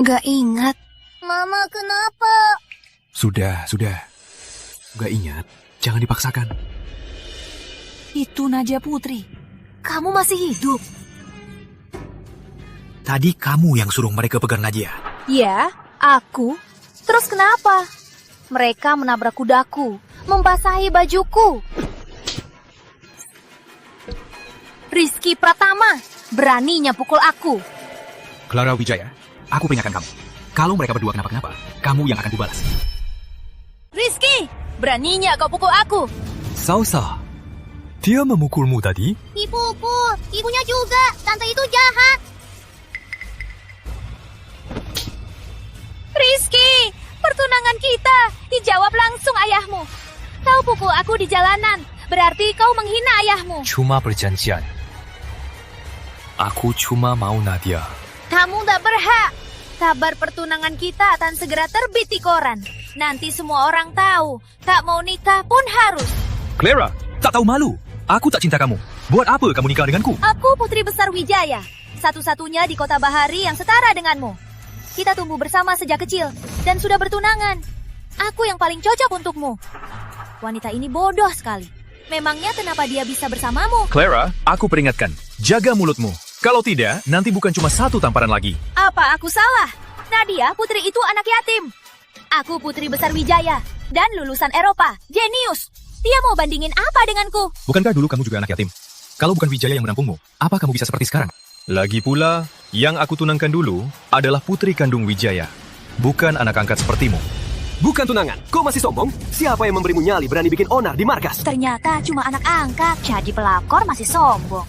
Gak ingat. Mama, kenapa? Sudah. Gak ingat, jangan dipaksakan. Itu Nadia Putri. Kamu masih hidup? Tadi kamu yang suruh mereka pegang Nadia. Ya, aku. Terus kenapa? Mereka menabrak kudaku, membasahi bajuku. Rizky Pratama, beraninya pukul aku. Clara Wijaya, aku peringatkan kamu. Kalau mereka berdua kenapa-kenapa, kamu yang akan kubalas. Rizky, beraninya kau pukul aku. Salsa, dia memukulmu tadi? Dipukul, ibunya juga. Tante itu jahat. Rizky, pertunangan kita. Dijawab langsung ayahmu. Kau pukul aku di jalanan, berarti kau menghina ayahmu. Cuma perjanjian. Aku cuma mau Nadia. Kamu tak berhak. Kabar pertunangan kita akan segera terbit di koran. Nanti semua orang tahu. Tak mau nikah pun harus. Clara, tak tahu malu. Aku tak cinta kamu. Buat apa kamu nikah denganku? Aku putri besar Wijaya. Satu-satunya di kota Bahari yang setara denganmu. Kita tumbuh bersama sejak kecil. Dan sudah bertunangan. Aku yang paling cocok untukmu. Wanita ini bodoh sekali. Memangnya kenapa dia bisa bersamamu? Clara, aku peringatkan. Jaga mulutmu. Kalau tidak, nanti bukan cuma satu tamparan lagi. Apa aku salah? Nadia, putri itu anak yatim. Aku putri besar Wijaya. Dan lulusan Eropa. Jenius. Dia mau bandingin apa denganku? Bukankah dulu kamu juga anak yatim? Kalau bukan Wijaya yang menampungmu, apa kamu bisa seperti sekarang? Lagi pula, yang aku tunangkan dulu adalah putri kandung Wijaya. Bukan anak angkat sepertimu. Bukan tunangan. Kau masih sombong? Siapa yang memberimu nyali berani bikin onar di markas? Ternyata cuma anak angkat. Jadi pelakor masih sombong.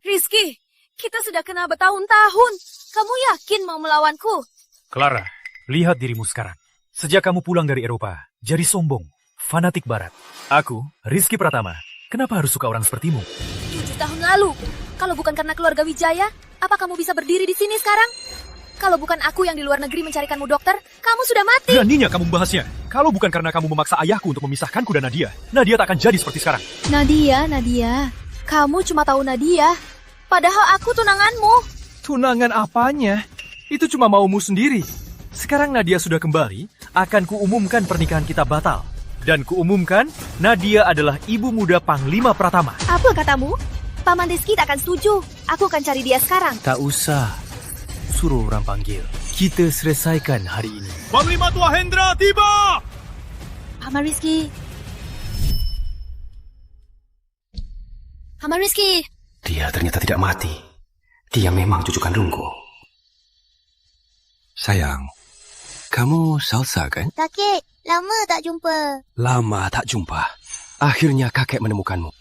Rizky, kita sudah kenal bertahun-tahun. Kamu yakin mau melawanku? Clara, lihat dirimu sekarang. Sejak kamu pulang dari Eropa, jadi sombong, fanatik barat. Aku, Rizky Pratama, kenapa harus suka orang sepertimu? 7 tahun lalu, kalau bukan karena keluarga Wijaya, apa kamu bisa berdiri di sini sekarang? Kalau bukan aku yang di luar negeri mencarikanmu dokter, kamu sudah mati. Beraninya kamu membahasnya. Kalau bukan karena kamu memaksa ayahku untuk memisahkanku dan Nadia, Nadia tak akan jadi seperti sekarang. Nadia, kamu cuma tahu Nadia. Padahal aku tunanganmu. Tunangan apanya? Itu cuma maumu sendiri. Sekarang Nadia sudah kembali, akan kuumumkan pernikahan kita batal. Dan kuumumkan, Nadia adalah ibu muda Panglima Pratama. Apa katamu? Paman Rizky tak akan setuju. Aku akan cari dia sekarang. Tak usah. Suruh orang panggil. Kita selesaikan hari ini. Panglima Tua Hendra tiba! Paman Rizky. Paman Rizky. Dia ternyata tidak mati. Dia memang cucu kandungku. Sayang, kamu Salsa kan? Kakek, lama tak jumpa. Lama tak jumpa. Akhirnya kakek menemukanmu.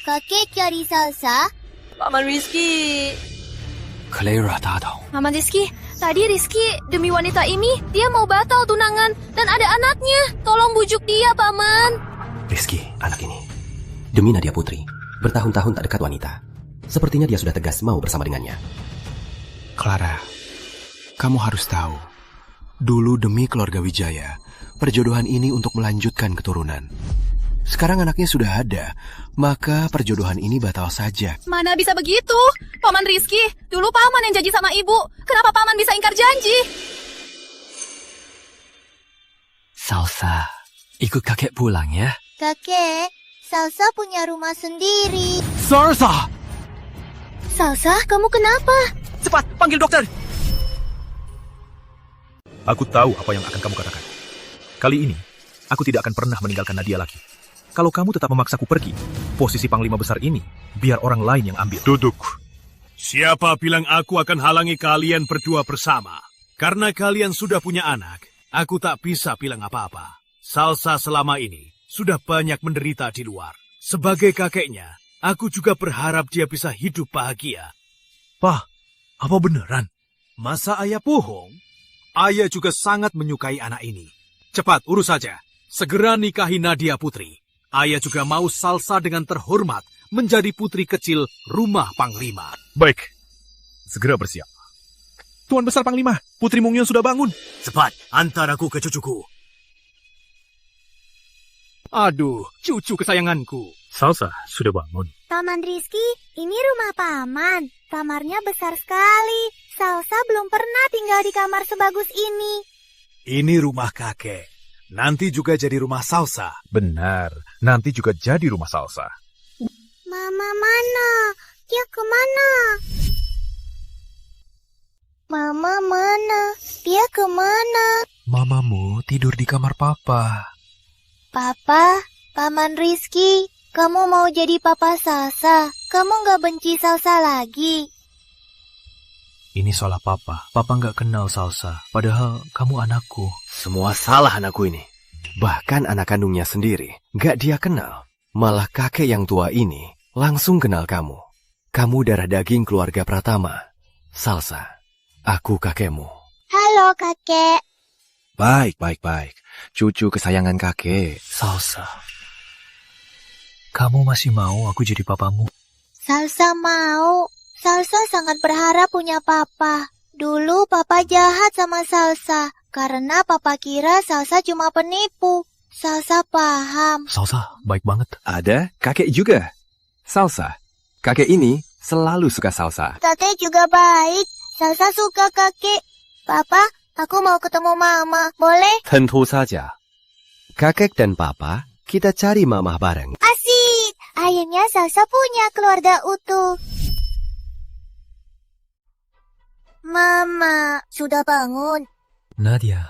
Kakek cari Salsa? Paman Rizky. Clara tak tahu. Paman Rizky, tadi Rizky demi wanita ini, dia mau batal tunangan dan ada anaknya. Tolong bujuk dia, Paman. Rizky, anak ini. Demi Nadia Putri, bertahun-tahun tak dekat wanita. Sepertinya dia sudah tegas mau bersama dengannya. Clara, kamu harus tahu. Dulu demi keluarga Wijaya, perjodohan ini untuk melanjutkan keturunan. Sekarang anaknya sudah ada, maka perjodohan ini batal saja. Mana bisa begitu? Paman Rizky, dulu Paman yang janji sama ibu. Kenapa Paman bisa ingkar janji? Salsa, ikut kakek pulang ya. Kakek, Salsa punya rumah sendiri. Salsa! Salsa, kamu kenapa? Cepat, panggil dokter! Aku tahu apa yang akan kamu katakan. Kali ini, aku tidak akan pernah meninggalkan Nadia lagi. Kalau kamu tetap memaksaku pergi, posisi Panglima Besar ini, biar orang lain yang ambil. Duduk. Siapa bilang aku akan halangi kalian berdua bersama? Karena kalian sudah punya anak, aku tak bisa bilang apa-apa. Salsa selama ini sudah banyak menderita di luar. Sebagai kakeknya, aku juga berharap dia bisa hidup bahagia. Pak, apa beneran? Masa ayah bohong? Ayah juga sangat menyukai anak ini. Cepat, urus saja. Segera nikahi Nadia Putri. Ayah juga mau Salsa dengan terhormat menjadi putri kecil rumah Panglima. Baik, segera bersiap. Tuan Besar Panglima, Putri Mungyon sudah bangun. Cepat, antar aku ke cucuku. Aduh, cucu kesayanganku. Salsa sudah bangun. Paman Rizky, ini rumah Paman. Kamarnya besar sekali. Salsa belum pernah tinggal di kamar sebagus ini. Ini rumah kakek. Nanti juga jadi rumah Salsa. Benar, nanti juga jadi rumah Salsa. Mama mana? Dia kemana? Mama mana? Dia kemana? Mamamu tidur di kamar papa. Papa, Paman Rizky, kamu mau jadi papa Salsa? Kamu gak benci Salsa lagi? Ini salah papa. Papa nggak kenal Salsa. Padahal kamu anakku. Semua salah anakku ini. Bahkan anak kandungnya sendiri gak dia kenal. Malah kakek yang tua ini langsung kenal kamu. Kamu darah daging keluarga Pratama. Salsa, aku kakekmu. Halo kakek. Baik. Cucu kesayangan kakek. Salsa, kamu masih mau aku jadi papamu? Salsa mau. Salsa sangat berharap punya papa. Dulu papa jahat sama Salsa karena papa kira Salsa cuma penipu. Salsa paham. Salsa baik banget. Ada kakek juga. Salsa, kakek ini selalu suka Salsa. Kakek juga baik. Salsa suka kakek. Papa, aku mau ketemu mama. Boleh? Tentu saja. Kakek dan papa, kita cari mama bareng. Asik. Akhirnya Salsa punya keluarga utuh. Mama, sudah bangun? Nadia.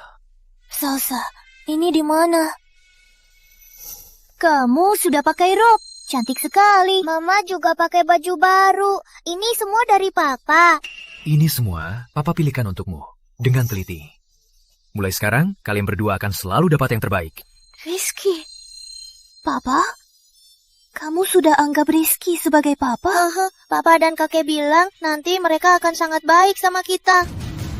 Salsa, ini di mana? Kamu sudah pakai rok. Cantik sekali. Mama juga pakai baju baru. Ini semua dari papa. Ini semua papa pilihkan untukmu. Dengan teliti. Mulai sekarang, kalian berdua akan selalu dapat yang terbaik. Rizky. Papa? Kamu sudah anggap Rizky sebagai papa? Papa dan kakek bilang nanti mereka akan sangat baik sama kita.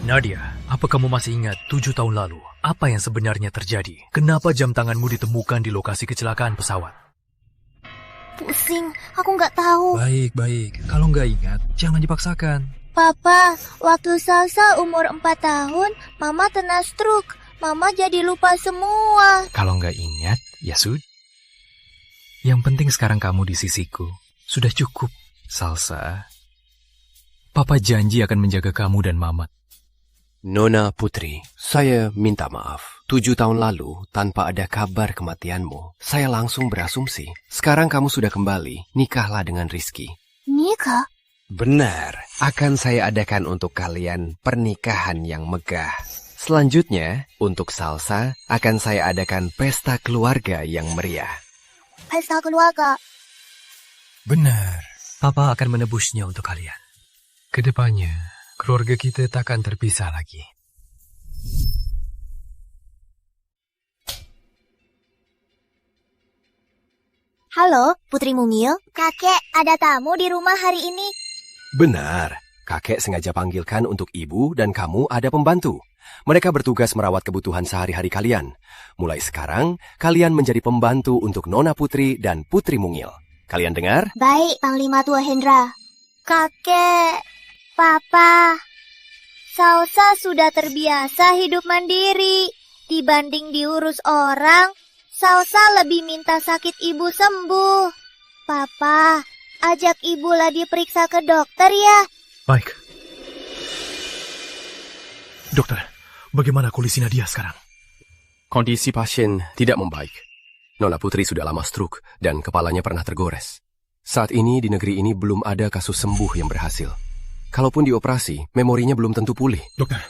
Nadia, apa kamu masih ingat 7 tahun lalu? Apa yang sebenarnya terjadi? Kenapa jam tanganmu ditemukan di lokasi kecelakaan pesawat? Pusing, aku nggak tahu. Baik. Kalau nggak ingat, jangan dipaksakan. Papa, waktu Salsa umur 4 tahun, Mama kena stroke. Mama jadi lupa semua. Kalau nggak ingat, ya sudah. Yang penting sekarang kamu di sisiku. Sudah cukup, Salsa. Papa janji akan menjaga kamu dan Mamat. Nona Putri, saya minta maaf. 7 tahun lalu, tanpa ada kabar kematianmu, saya langsung berasumsi. Sekarang kamu sudah kembali, nikahlah dengan Rizky. Nikah? Benar, akan saya adakan untuk kalian pernikahan yang megah. Selanjutnya, untuk Salsa, akan saya adakan pesta keluarga yang meriah. Pesta keluarga. Benar. Papa akan menebusnya untuk kalian. Kedepannya, keluarga kita takkan terpisah lagi. Halo, Putri Mungil. Kakek, ada tamu di rumah hari ini. Benar. Kakek sengaja panggilkan untuk ibu dan kamu ada pembantu. Mereka bertugas merawat kebutuhan sehari-hari kalian. Mulai sekarang, kalian menjadi pembantu untuk Nona Putri dan Putri Mungil. Kalian dengar? Baik, Panglima Tua Hendra. Kakek, Papa, Salsa sudah terbiasa hidup mandiri. Dibanding diurus orang, Salsa lebih minta sakit ibu sembuh. Papa, ajak ibulah diperiksa ke dokter ya. Baik. Dokter, bagaimana kondisi Nadia sekarang? Kondisi pasien tidak membaik. Nona Putri sudah lama stroke dan kepalanya pernah tergores. Saat ini di negeri ini belum ada kasus sembuh yang berhasil. Kalaupun dioperasi, memorinya belum tentu pulih. Dokter,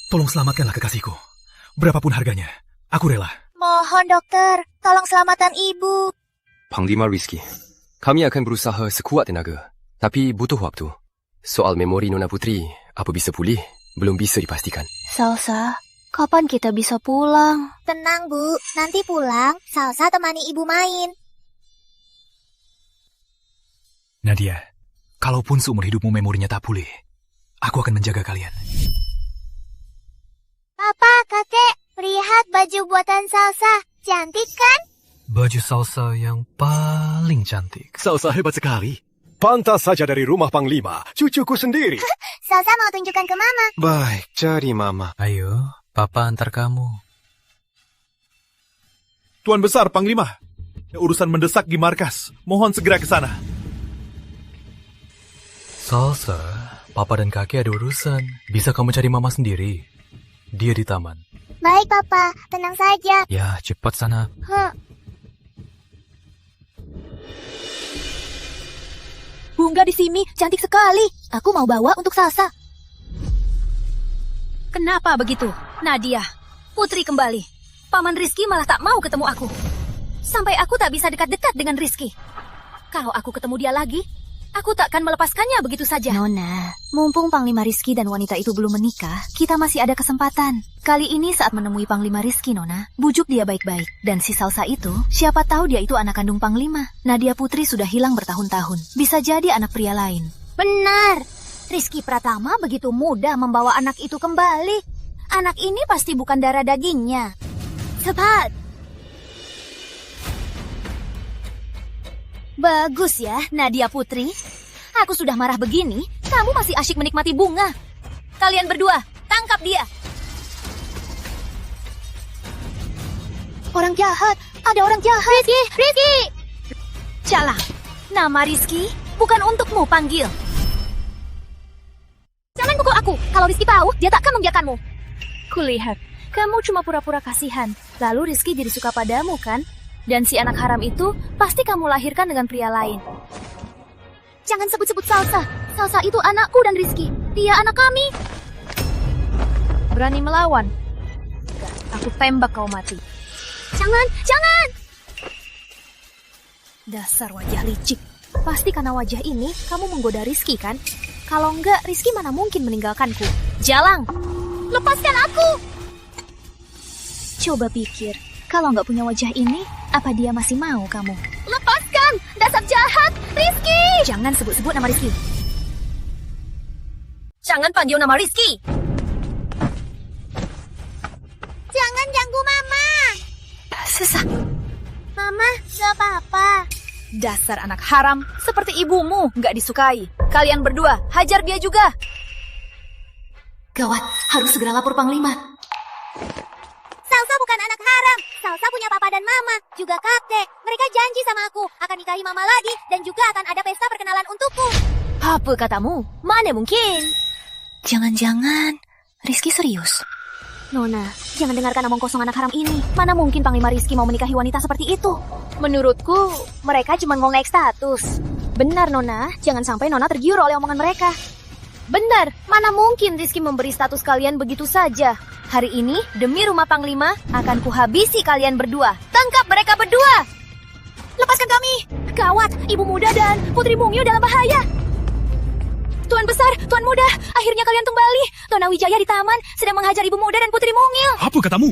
tolong selamatkanlah kekasihku. Berapapun harganya, aku rela. Mohon dokter, tolong selamatkan ibu. Panglima Rizky, kami akan berusaha sekuat tenaga, tapi butuh waktu. Soal memori Nona Putri, apa bisa pulih, belum bisa dipastikan. Salsa, kapan kita bisa pulang? Tenang Bu, nanti pulang, Salsa temani ibu main. Nadia, kalaupun seumur hidupmu memorinya tak pulih, aku akan menjaga kalian. Papa, kakek, lihat baju buatan Salsa. Cantik kan? Baju Salsa yang paling cantik. Salsa hebat sekali. Pantas saja dari rumah Panglima, cucuku sendiri. Salsa mau tunjukkan ke Mama. Baik, cari Mama. Ayo, Papa antar kamu. Tuan Besar Panglima, urusan mendesak di markas. Mohon segera ke sana. Salsa, Papa dan kakek ada urusan. Bisa kamu cari Mama sendiri. Dia di taman. Baik, Papa. Tenang saja. Ya, cepat sana. Bunga di sini cantik sekali. Aku mau bawa untuk Salsa. Kenapa begitu? Nadia, Putri kembali. Paman Rizky malah tak mau ketemu aku. Sampai aku tak bisa dekat-dekat dengan Rizky. Kalau aku ketemu dia lagi, aku takkan melepaskannya begitu saja. Nona, mumpung Panglima Rizky dan wanita itu belum menikah, kita masih ada kesempatan. Kali ini saat menemui Panglima Rizky, Nona, bujuk dia baik-baik. Dan si Salsa itu, siapa tahu dia itu anak kandung Panglima. Nadia Putri sudah hilang bertahun-tahun. Bisa jadi anak pria lain. Benar. Rizky Pratama begitu mudah membawa anak itu kembali. Anak ini pasti bukan darah dagingnya. Cepat. Bagus ya, Nadia Putri. Aku sudah marah begini, kamu masih asyik menikmati bunga. Kalian berdua, tangkap dia. Orang jahat, ada orang jahat. Rizky! Calah, nama Rizky bukan untukmu panggil. Jangan pukul aku, kalau Rizky tahu, dia takkan membiarkanmu. Kulihat, kamu cuma pura-pura kasihan, lalu Rizky jadi suka padamu kan? Dan si anak haram itu pasti kamu lahirkan dengan pria lain. Jangan sebut-sebut Salsa. Salsa itu anakku dan Rizky. Dia anak kami. Berani melawan? Aku tembak kau mati. Jangan, jangan! Dasar wajah licik. Pasti karena wajah ini kamu menggoda Rizky kan? Kalau enggak, Rizky mana mungkin meninggalkanku. Jalang! Lepaskan aku! Coba pikir, kalau nggak punya wajah ini, apa dia masih mau kamu? Lepaskan! Dasar jahat! Rizky! Jangan sebut-sebut nama Rizky. Jangan panggil nama Rizky! Jangan ganggu Mama! Sesak. Mama, gak apa-apa. Dasar anak haram, seperti ibumu, nggak disukai. Kalian berdua, hajar dia juga. Gawat, harus segera lapor Panglima. Salsa bukan anak haram. Salsa punya papa dan mama, juga kakek. Mereka janji sama aku akan nikahi Mama lagi dan juga akan ada pesta perkenalan untukku. Apa katamu? Mana mungkin? Jangan-jangan Rizky serius. Nona, jangan dengarkan omong kosong anak haram ini. Mana mungkin Panglima Rizky mau menikahi wanita seperti itu? Menurutku, mereka cuma mau naik status. Benar, Nona. Jangan sampai Nona tergiur oleh omongan mereka. Benar, mana mungkin Rizky memberi status kalian begitu saja. Hari ini, demi rumah Panglima, akan kuhabisi kalian berdua. Tangkap mereka berdua! Lepaskan kami! Gawat, Ibu Muda dan Putri Mungil dalam bahaya! Tuan Besar, Tuan Muda, akhirnya kalian kembali. Nona Wijaya di taman sedang menghajar Ibu Muda dan Putri Mungil. Apa katamu?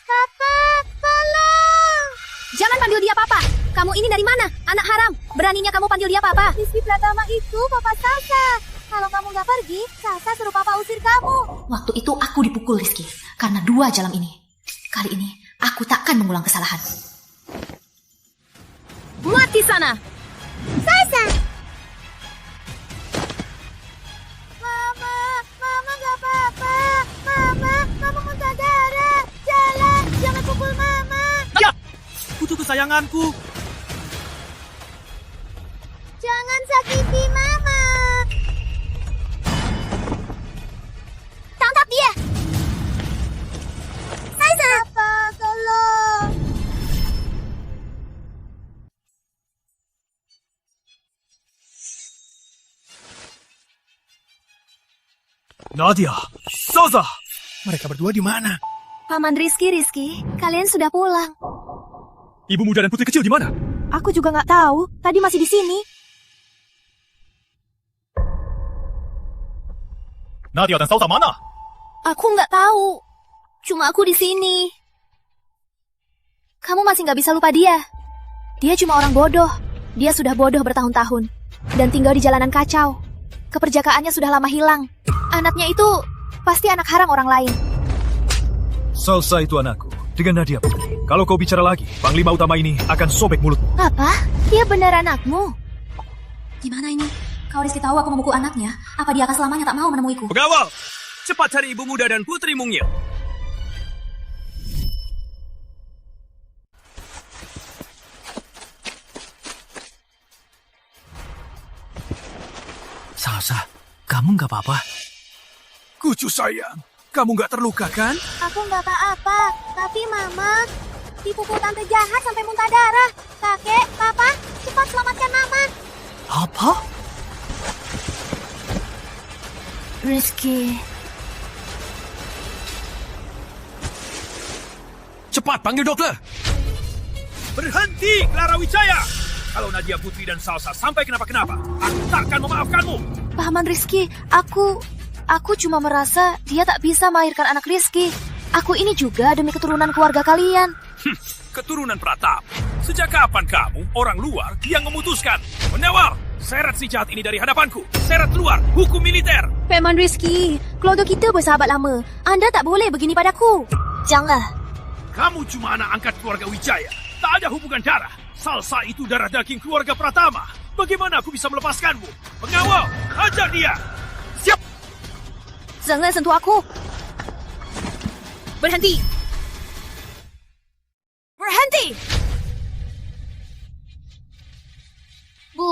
Papa, tolong! Jangan panggil dia Papa. Kamu ini dari mana? Anak haram. Beraninya kamu panggil dia Papa. Rizky Pratama itu Papa Salsa. Kalau kamu nggak pergi, Salsa suruh Papa usir kamu. Waktu itu aku dipukul Rizky karena 2 jalam ini. Kali ini aku takkan mengulang kesalahan. Mati sana! Salsa! Mama nggak apa-apa. Mama muntah darah. Jalan, jangan pukul Mama. Ya! Putu kesayanganku. Jangan sakiti Mama. Tangkap dia. Salsa! Papa, tolong. Nadia, Salsa, mereka berdua di mana? Paman Rizky, kalian sudah pulang. Ibu Muda dan Putri Kecil di mana? Aku juga nggak tahu. Tadi masih di sini. Nadia dan Salsa mana? Aku nggak tahu. Cuma aku di sini. Kamu masih nggak bisa lupa dia. Dia cuma orang bodoh. Dia sudah bodoh bertahun-tahun. Dan tinggal di jalanan kacau. Keperjakaannya sudah lama hilang. Anaknya itu pasti anak haram orang lain. Salsa itu anakku, dengan Nadia Putri. Kalau kau bicara lagi, Panglima Utama ini akan sobek mulutmu. Apa? Dia benar anakmu? Gimana ini? Kalau Rizky tahu aku memukul anaknya, apa dia akan selamanya tak mau menemuiku? Pengawal, cepat cari Ibu Muda dan Putri Mungil. Salsa, kamu nggak apa-apa? Kucu sayang, kamu nggak terluka kan? Aku nggak apa-apa, tapi Mama dipukul tante jahat sampai muntah darah. Kakek, Papa, cepat selamatkan Mama. Apa? Rizky. Cepat panggil dokter. Berhenti, Clara Wijaya. Kalau Nadia Putri dan Salsa sampai kenapa-kenapa, aku takkan memaafkanmu. Paman Rizky, aku cuma merasa dia tak bisa melahirkan anak Rizky. Aku ini juga demi keturunan keluarga kalian. Keturunan Pratama. Sejak kapan kamu, orang luar, yang memutuskan? Menawar, seret si jahat ini dari hadapanku. Seret keluar, hukum militer. Paman Rizky, keluarga kita bersahabat lama. Anda tak boleh begini padaku. Jangan. Kamu cuma anak angkat keluarga Wijaya. Tak ada hubungan darah. Salsa itu darah daging keluarga Pratama. Bagaimana aku bisa melepaskanmu? Pengawal, hajar dia. Siap. Jangan sentuh aku. Berhenti. Berhenti. Bu.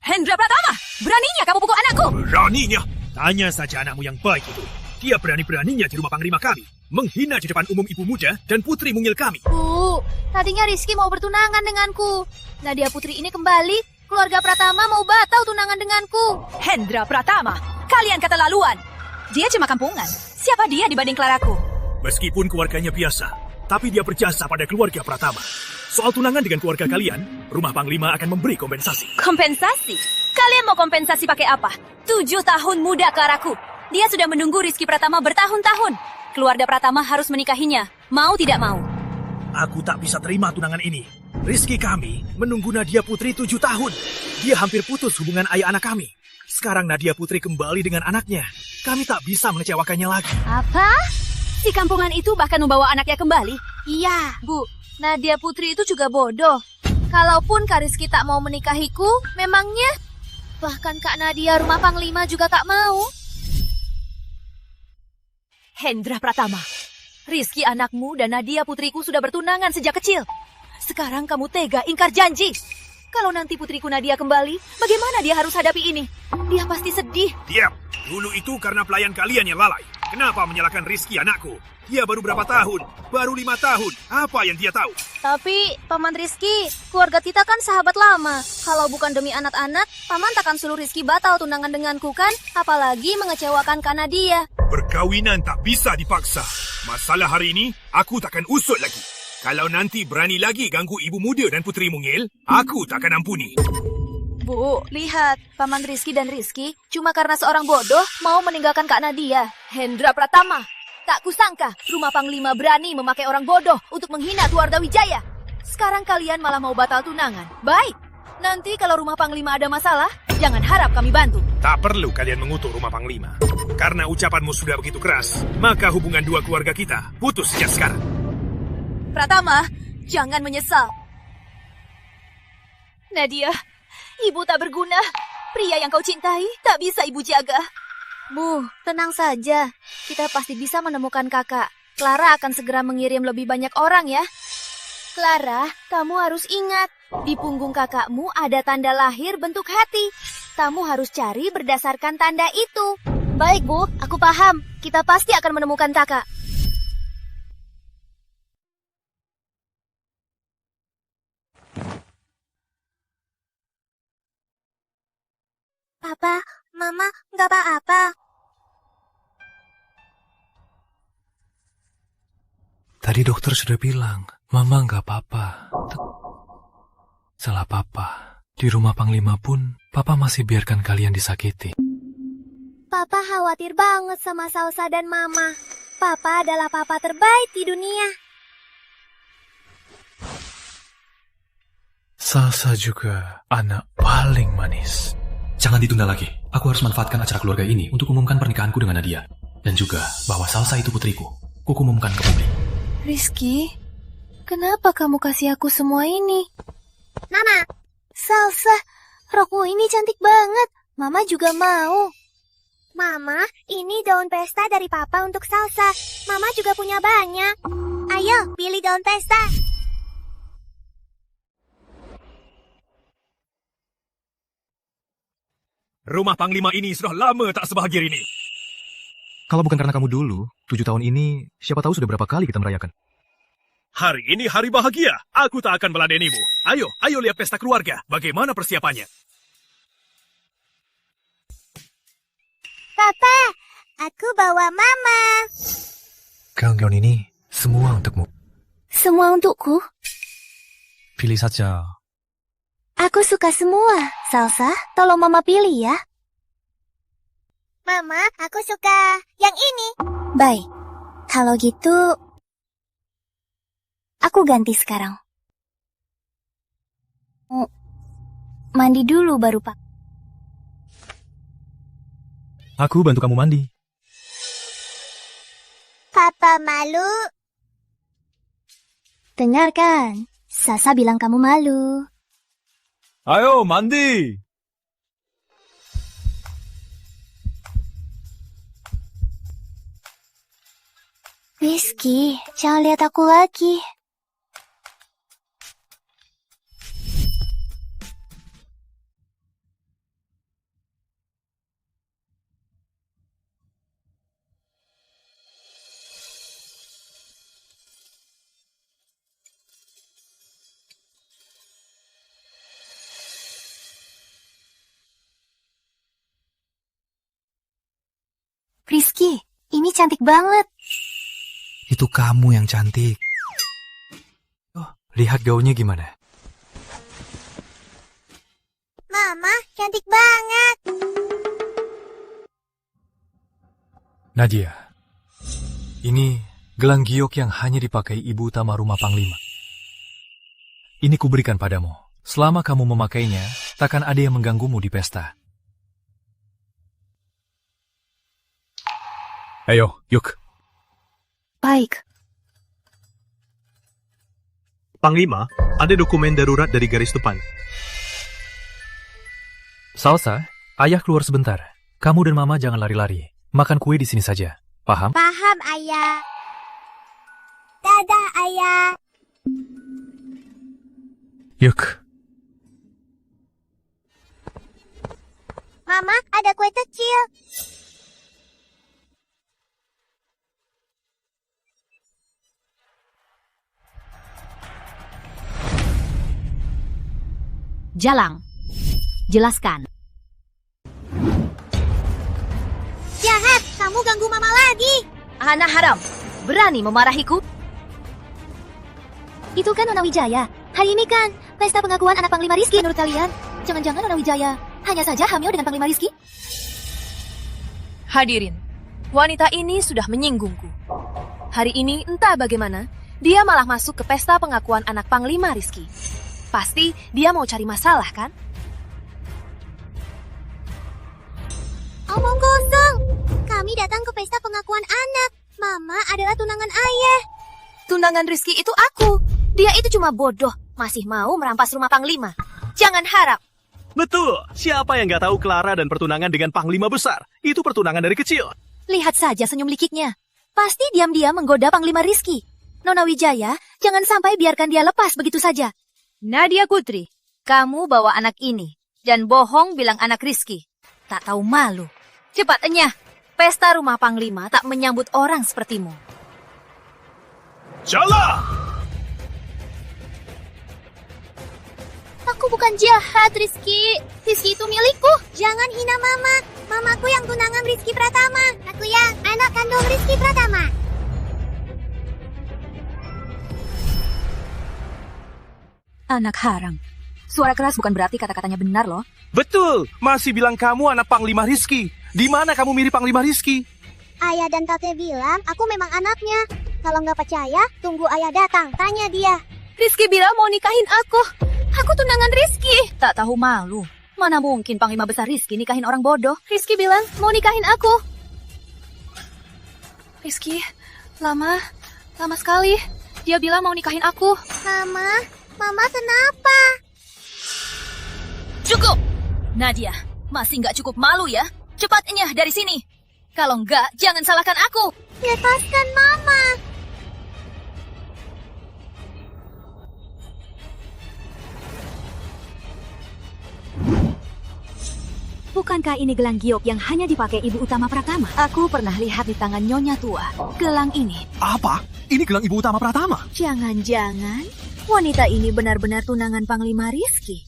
Hendra Pratama, beraninya kamu pukul anakku. Beraninya? Tanya saja anakmu yang baik itu. Dia berani-beraninya di rumah Panglima kami. Menghina di depan umum Ibu Muda dan Putri Mungil kami. Bu, tadinya Rizky mau bertunangan denganku. Nadia Putri ini kembali. Keluarga Pratama mau batal tunangan denganku. Hendra Pratama, kalian keterlaluan. Dia cuma kampungan. Siapa dia dibanding Claraku? Meskipun keluarganya biasa, tapi dia berjasa pada keluarga Pratama. Soal tunangan dengan keluarga kalian, rumah Panglima akan memberi kompensasi. Kompensasi? Kalian mau kompensasi pakai apa? 7 tahun muda Claraku. Dia sudah menunggu Rizky Pratama bertahun-tahun. Keluarga Pratama harus menikahinya, mau tidak mau. Aku tak bisa terima tunangan ini. Rizky kami menunggu Nadia Putri 7 tahun. Dia hampir putus hubungan ayah anak kami. Sekarang Nadia Putri kembali dengan anaknya. Kami tak bisa mengecewakannya lagi. Apa? Si kampungan itu bahkan membawa anaknya kembali? Iya, Bu. Nadia Putri itu juga bodoh. Kalaupun Kak Rizky tak mau menikahiku, memangnya bahkan Kak Nadia rumah Panglima juga tak mau. Hendra Pratama, Rizky anakmu dan Nadia putriku sudah bertunangan sejak kecil. Sekarang kamu tega ingkar janji. Kalau nanti putriku Nadia kembali, bagaimana dia harus hadapi ini? Dia pasti sedih. Diam. Dulu itu karena pelayan kalian yang lalai. Kenapa menyalahkan Rizky anakku? Dia baru berapa tahun? Baru 5 tahun. Apa yang dia tahu? Tapi, Paman Rizky, keluarga kita kan sahabat lama. Kalau bukan demi anak-anak, Paman takkan suruh Rizky batal tunangan denganku kan? Apalagi mengecewakan Kak Nadia. Perkawinan tak bisa dipaksa. Masalah hari ini, aku takkan usut lagi. Kalau nanti berani lagi ganggu ibu muda dan puteri mungil, aku takkan ampuni. Bu, lihat. Paman Rizky dan Rizky cuma karena seorang bodoh mau meninggalkan Kak Nadia. Hendra Pratama. Tak kusangka rumah Panglima berani memakai orang bodoh untuk menghina keluarga Wijaya. Sekarang kalian malah mau batal tunangan. Baik, nanti kalau rumah Panglima ada masalah, jangan harap kami bantu. Tak perlu kalian mengutuk rumah Panglima. Karena ucapanmu sudah begitu keras, maka hubungan dua keluarga kita putus sejak sekarang. Pratama, jangan menyesal. Nadia, ibu tak berguna. Pria yang kau cintai tak bisa ibu jaga. Bu, tenang saja. Kita pasti bisa menemukan kakak. Clara akan segera mengirim lebih banyak orang ya. Clara, kamu harus ingat. Di punggung kakakmu ada tanda lahir bentuk hati. Kamu harus cari berdasarkan tanda itu. Baik, Bu. Aku paham. Kita pasti akan menemukan kakak. Papa, Mama, nggak apa-apa. Tadi dokter sudah bilang, Mama nggak apa-apa. Salah Papa. Di rumah Panglima pun, Papa masih biarkan kalian disakiti. Papa khawatir banget sama Salsa dan Mama. Papa adalah papa terbaik di dunia. Salsa juga anak paling manis. Jangan ditunda lagi. Aku harus manfaatkan acara keluarga ini untuk umumkan pernikahanku dengan Nadia. Dan juga bahwa Salsa itu putriku. Kuku umumkan ke publik. Rizky, kenapa kamu kasih aku semua ini? Mama, Salsa, rokmu ini cantik banget. Mama juga mau. Mama, ini daun pesta dari Papa untuk Salsa. Mama juga punya banyak. Ayo, pilih daun pesta. Rumah Panglima ini sudah lama tak sebahagia ini. Kalau bukan karena kamu dulu, 7 tahun ini, siapa tahu sudah berapa kali kita merayakan. Hari ini hari bahagia. Aku tak akan meladenimu. Ayo lihat pesta keluarga. Bagaimana persiapannya? Papa, aku bawa Mama. Gaun-gaun ini semua untukmu. Semua untukku? Pilih saja. Aku suka semua. Salsa, tolong Mama pilih ya. Mama, aku suka yang ini. Baik, kalau gitu, aku ganti sekarang. Mandi dulu baru, Pak. Aku bantu kamu mandi. Papa malu. Dengarkan, Sasa bilang kamu malu. Ayo, mandi! Rizky, jangan lihat aku lagi. Rizky, ini cantik banget. Itu kamu yang cantik. Oh, lihat gaunnya gimana? Mama, cantik banget. Nadia, ini gelang giok yang hanya dipakai ibu utama rumah Panglima. Ini kuberikan padamu. Selama kamu memakainya, takkan ada yang mengganggumu di pesta. Ayo, yuk. Baik. Panglima, ada dokumen darurat dari garis depan. Salsa, ayah keluar sebentar. Kamu dan Mama jangan lari-lari. Makan kue di sini saja. Paham? Paham, Ayah. Dadah, Ayah. Yuk. Mama, ada kue kecil. Jalang, jelaskan. Jahat, kamu ganggu Mama lagi. Anak haram, berani memarahiku? Itu kan Nona Wijaya. Hari ini kan pesta pengakuan anak Panglima Rizky. Menurut kalian, jangan-jangan Nona Wijaya hanya saja hamil dengan Panglima Rizky? Hadirin, wanita ini sudah menyinggungku. Hari ini entah bagaimana, dia malah masuk ke pesta pengakuan anak Panglima Rizky. Pasti dia mau cari masalah, kan? Omong kosong. Kami datang ke pesta pengakuan anak. Mama adalah tunangan ayah. Tunangan Rizky itu aku. Dia itu cuma bodoh, masih mau merampas rumah Panglima. Jangan harap. Betul, siapa yang nggak tahu Clara dan pertunangan dengan Panglima besar? Itu pertunangan dari kecil. Lihat saja senyum likiknya. Pasti diam-diam menggoda Panglima Rizky. Nona Wijaya, jangan sampai biarkan dia lepas begitu saja. Nadia Putri, kamu bawa anak ini dan bohong bilang anak Rizky. Tak tahu malu. Cepat enyah, pesta rumah Panglima tak menyambut orang sepertimu. Jalan! Aku bukan jahat, Rizky. Rizky itu milikku. Jangan hina Mama. Mamaku yang tunangan Rizky Pratama. Aku yang anak kandung Rizky Pratama. Anak haram. Suara keras bukan berarti kata-katanya benar loh. Betul, masih bilang kamu anak Panglima Rizky. Di mana kamu mirip Panglima Rizky? Ayah dan kakek bilang aku memang anaknya. Kalau nggak percaya, tunggu ayah datang. Tanya dia. Rizky bilang mau nikahin aku. Aku tunangan Rizky. Tak tahu malu. Mana mungkin Panglima besar Rizky nikahin orang bodoh. Rizky bilang mau nikahin aku. Rizky, lama sekali. Dia bilang mau nikahin aku. Mama kenapa? Cukup! Nadia, masih nggak cukup malu ya? Cepat enyah dari sini. Kalau nggak, jangan salahkan aku. Lepaskan Mama. Bukankah ini gelang giok yang hanya dipakai Ibu Utama Pratama? Aku pernah lihat di tangan Nyonya Tua. Gelang ini. Apa? Ini gelang Ibu Utama Pratama? Jangan-jangan wanita ini benar-benar tunangan Panglima Rizky.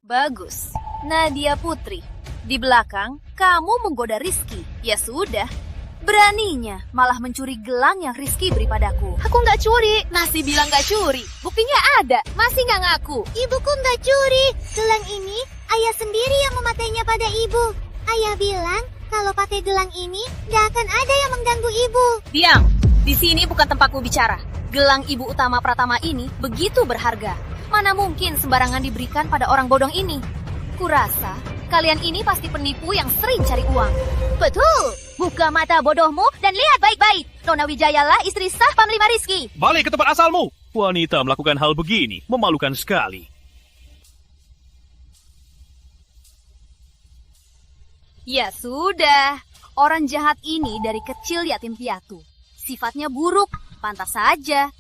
Bagus. Nadia Putri. Di belakang, kamu menggoda Rizky. Ya sudah. Beraninya malah mencuri gelang yang Rizky beri padaku. Aku nggak curi. Masih bilang nggak curi. Buktinya ada. Masih nggak ngaku. Ibuku nggak curi. Gelang ini ayah sendiri yang memakainya pada ibu. Ayah bilang kalau pakai gelang ini nggak akan ada yang mengganggu ibu. Diam. Di sini bukan tempatku bicara. Gelang Ibu Utama Pratama ini begitu berharga. Mana mungkin sembarangan diberikan pada orang bodong ini. Kurasa kalian ini pasti penipu yang sering cari uang. Betul. Buka mata bodohmu dan lihat baik-baik. Nona Wijaya lah istri sah Panglima Rizky. Balik ke tempat asalmu. Wanita melakukan hal begini memalukan sekali. Ya sudah. Orang jahat ini dari kecil yatim piatu. Sifatnya buruk. Pantas saja.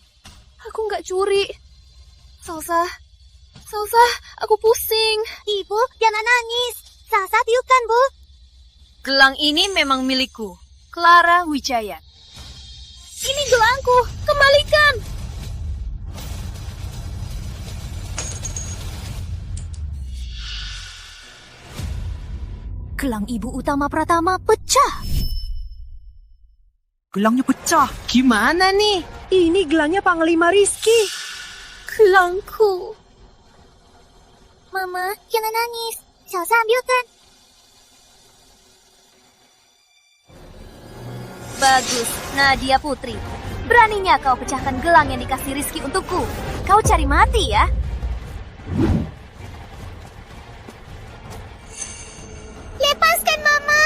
Aku nggak curi. Salsa, aku pusing. Ibu, jangan nangis. Salsa tiupkan, Bu. Gelang ini memang milikku, Clara Wijaya. Ini gelangku, kembalikan. Gelang Ibu Utama Pratama pecah. Gelangnya pecah. Gimana nih? Ini gelangnya Panglima Rizky. Gelangku. Mama, jangan nangis. Salsa ambilkan. Bagus, Nadia Putri. Beraninya kau pecahkan gelang yang dikasih Rizky untukku. Kau cari mati ya? Lepaskan, Mama.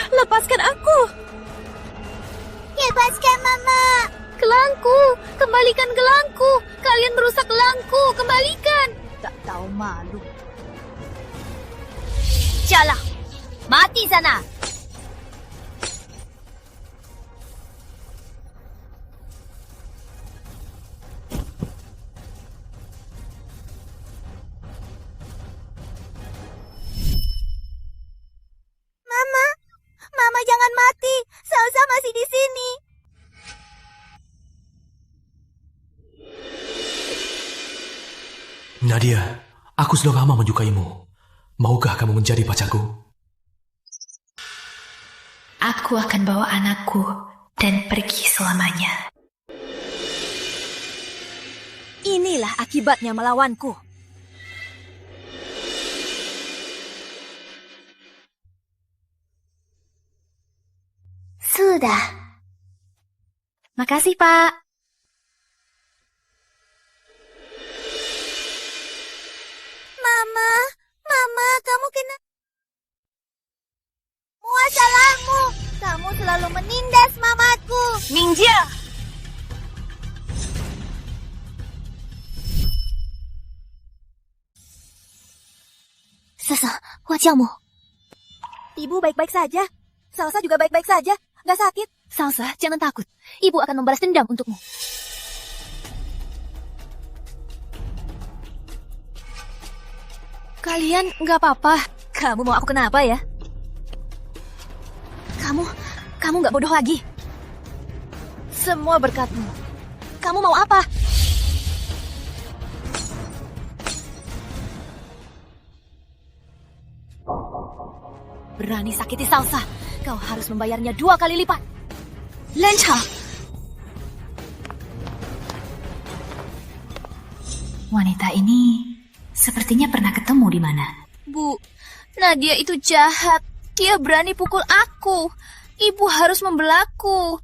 Lepaskan aku. Lepaskan, Mama. Gelangku, kembalikan gelangku. Kalian merusak gelangku, kembalikan. Tak tahu malu. Jalan, mati sana. Mama jangan mati. Salsa masih di sini. Nadia, aku sudah lama menyukaimu. Maukah kamu menjadi pacarku? Aku akan bawa anakku dan pergi selamanya. Inilah akibatnya melawanku. Sudah. Makasih, Pak. Mama, kamu kena... Semua salahmu. Kamu selalu menindas mamaku. Mingjia! Salsa, wajahmu. Ibu baik-baik saja. Salsa juga baik-baik saja. Gak sakit. Salsa, jangan takut. Ibu akan membalas dendam untukmu. Kalian nggak apa-apa. Kamu mau aku kenapa ya? Kamu nggak bodoh lagi. Semua berkatmu. Kamu mau apa? Berani sakiti Salsa, kau harus membayarnya 2 kali lipat. Lenca! Wanita ini sepertinya pernah ketemu di mana. Bu, Nadia itu jahat. Dia berani pukul aku. Ibu harus membelaku.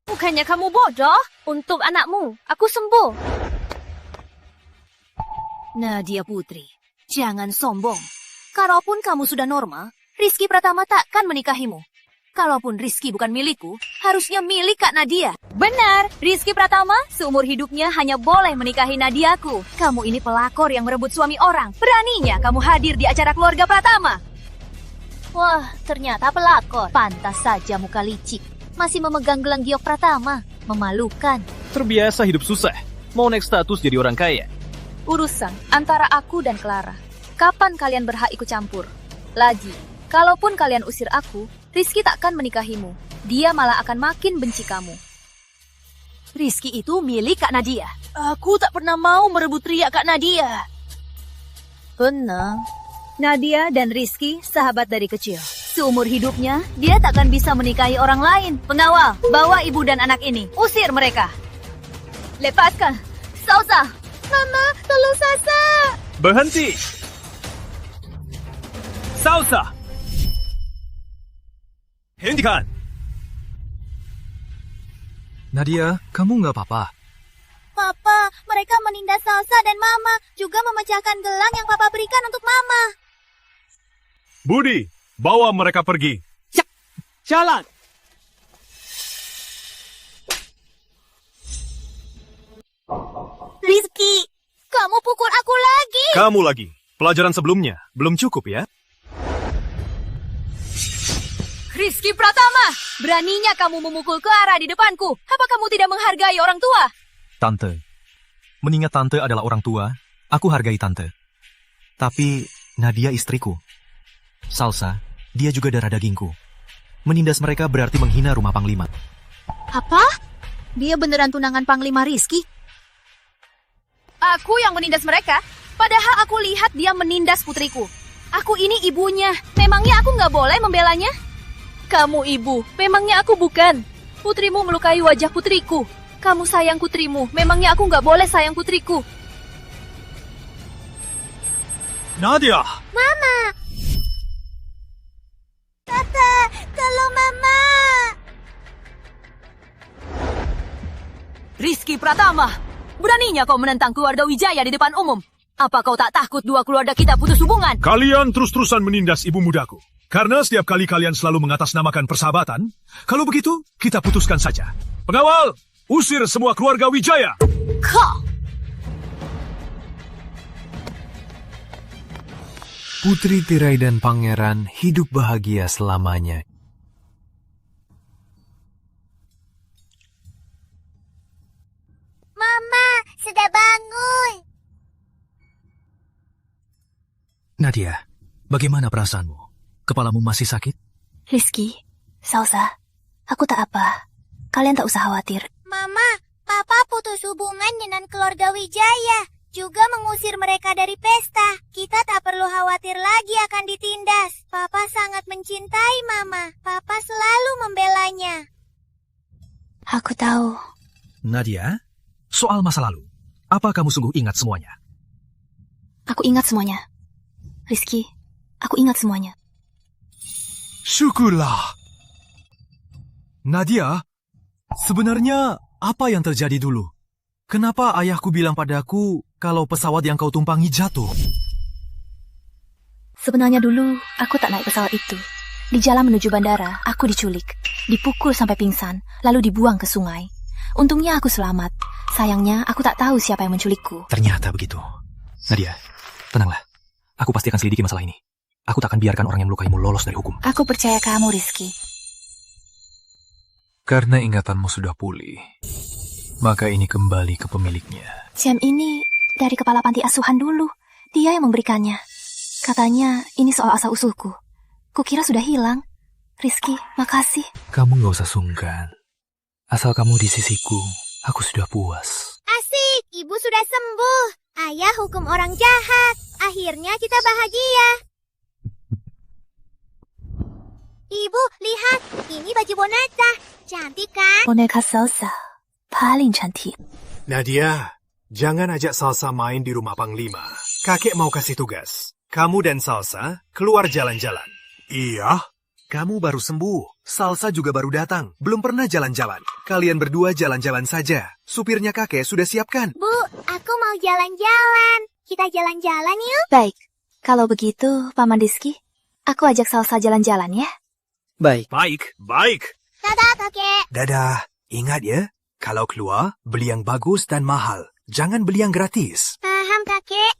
Bukannya kamu bodoh? Untuk anakmu, aku sembuh. Nadia Putri, jangan sombong. Kalaupun kamu sudah normal, Rizky Pratama takkan menikahimu. Kalaupun Rizky bukan milikku, harusnya milik Kak Nadia. Benar, Rizky Pratama seumur hidupnya hanya boleh menikahi Nadiaku. Kamu ini pelakor yang merebut suami orang. Beraninya kamu hadir di acara keluarga Pratama. Wah, ternyata pelakor. Pantas saja muka licik. Masih memegang gelang giok Pratama. Memalukan. Terbiasa hidup susah. Mau naik status jadi orang kaya. Urusan antara aku dan Clara. Kapan kalian berhak ikut campur? Lagi, kalaupun kalian usir aku, Rizky takkan menikahimu. Dia malah akan makin benci kamu. Rizky itu milik Kak Nadia. Aku tak pernah mau merebut Ria Kak Nadia. Benar. Nadia dan Rizky sahabat dari kecil. Seumur hidupnya, dia takkan bisa menikahi orang lain. Pengawal, bawa ibu dan anak ini. Usir mereka. Lepaskan. Salsa. Mama, tolong Salsa. Berhenti. Salsa. Hentikan. Nadia, kamu nggak apa-apa? Papa, mereka menindas Salsa dan Mama, juga memecahkan gelang yang Papa berikan untuk Mama. Budi, bawa mereka pergi. Jalan. Rizky, kamu pukul aku lagi. Kamu lagi. Pelajaran sebelumnya belum cukup ya? Rizky Pratama, beraninya kamu memukul Clara di depanku. Apa kamu tidak menghargai orang tua? Tante, mengingat Tante adalah orang tua, aku hargai Tante. Tapi Nadia istriku. Salsa, dia juga darah dagingku. Menindas mereka berarti menghina rumah Panglima. Apa? Dia beneran tunangan Panglima Rizky? Aku yang menindas mereka? Padahal aku lihat dia menindas putriku. Aku ini ibunya. Memangnya aku nggak boleh membelanya? Kamu ibu, memangnya aku bukan. Putrimu melukai wajah putriku. Kamu sayang putrimu, memangnya aku nggak boleh sayang putriku. Nadia! Mama! Tata, tolong Mama! Rizky Pratama, beraninya kau menentang keluarga Wijaya di depan umum. Apa kau tak takut dua keluarga kita putus hubungan? Kalian terus-terusan menindas ibu mudaku. Karena setiap kali kalian selalu mengatasnamakan persahabatan, kalau begitu, kita putuskan saja. Pengawal, usir semua keluarga Wijaya. Kau! Putri Tirai dan Pangeran hidup bahagia selamanya. Mama, sudah bangun. Nadia, bagaimana perasaanmu? Kepalamu masih sakit? Rizky, Salsa, aku tak apa. kalian tak usah khawatir. Mama, Papa putus hubungan dengan keluarga Wijaya. Juga mengusir mereka dari pesta. Kita tak perlu khawatir lagi akan ditindas. Papa sangat mencintai Mama. Papa selalu membelanya. Aku tahu. Nadia, soal masa lalu, apa kamu sungguh ingat semuanya? Aku ingat semuanya. Rizky, aku ingat semuanya. Syukurlah. Nadia, sebenarnya apa yang terjadi dulu? Kenapa ayahku bilang padaku kalau pesawat yang kau tumpangi jatuh? Sebenarnya dulu, aku tak naik pesawat itu. Di jalan menuju bandara, aku diculik, dipukul sampai pingsan, lalu dibuang ke sungai. Untungnya aku selamat. Sayangnya, aku tak tahu siapa yang menculikku. Ternyata begitu. Nadia, tenanglah. Aku pasti akan selidiki masalah ini. Aku tak akan biarkan orang yang melukaimu lolos dari hukum. Aku percaya kamu, Rizky. Karena ingatanmu sudah pulih, maka ini kembali ke pemiliknya. Jam ini dari kepala panti asuhan dulu. Dia yang memberikannya. Katanya ini soal asal-usulku. Kukira sudah hilang. Rizky, makasih. Kamu gak usah sungkan. Asal kamu di sisiku, aku sudah puas. Asik, Ibu sudah sembuh. Ayah hukum orang jahat. Akhirnya kita bahagia. Ibu, lihat. Ini baju boneka. Cantik kan? Boneka Salsa. Paling cantik. Nadia, jangan ajak Salsa main di rumah Panglima. Kakek mau kasih tugas. Kamu dan Salsa keluar jalan-jalan. Iya? Kamu baru sembuh. Salsa juga baru datang. Belum pernah jalan-jalan. Kalian berdua jalan-jalan saja. Supirnya kakek sudah siapkan. Bu, aku mau jalan-jalan. Kita jalan-jalan yuk. Baik. Kalau begitu, Paman Rizky, aku ajak Salsa jalan-jalan ya. Baik. Baik. Dadah, kakek. Dadah. Ingat ya, kalau keluar, beli yang bagus dan mahal. Jangan beli yang gratis. Paham, kakek.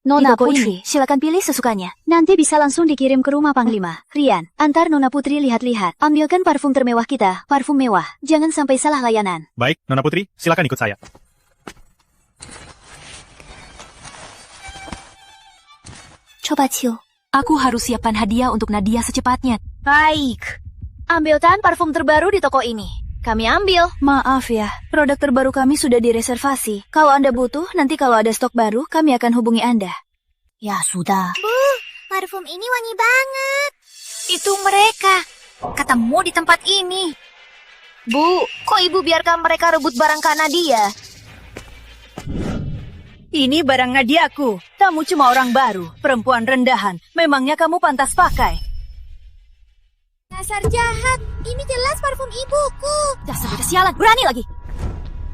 Nona Putri, silakan pilih sesukanya. Nanti bisa langsung dikirim ke rumah Panglima. Rian, antar Nona Putri lihat-lihat. Ambilkan parfum termewah kita, parfum mewah. Jangan sampai salah layanan. Baik, Nona Putri, silakan ikut saya. Coba, Ciu. Aku harus siapkan hadiah untuk Nadia secepatnya. Baik. Ambilkan parfum terbaru di toko ini. Kami ambil. Maaf ya, produk terbaru kami sudah direservasi. Kalau Anda butuh, nanti kalau ada stok baru, kami akan hubungi Anda. Ya sudah. Bu, parfum ini wangi banget. Itu mereka. Ketemu di tempat ini. Bu, kok Ibu biarkan mereka rebut barang Kak Nadia? Ini barang Nadiaku. Kamu cuma orang baru, perempuan rendahan. Memangnya kamu pantas pakai? Dasar jahat. Ini jelas parfum ibuku. Dasar kesialan, berani lagi.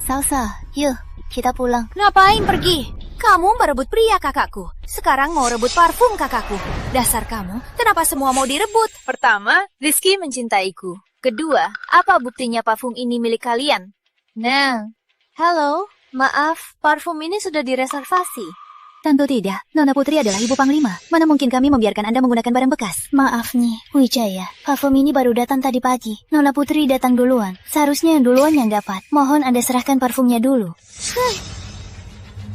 Salsa, yuk, kita pulang. Ngapain pergi? Kamu merebut pria kakakku. Sekarang mau rebut parfum kakakku. Dasar kamu, kenapa semua mau direbut? Pertama, Rizky mencintaiku. Kedua, apa buktinya parfum ini milik kalian? Nah, halo, maaf, parfum ini sudah direservasi. Tentu tidak, Nona Putri adalah ibu Panglima. Mana mungkin kami membiarkan Anda menggunakan barang bekas? Maaf nih, Wijaya. Parfum ini baru datang tadi pagi. Nona Putri datang duluan. Seharusnya yang duluan yang dapat. Mohon Anda serahkan parfumnya dulu.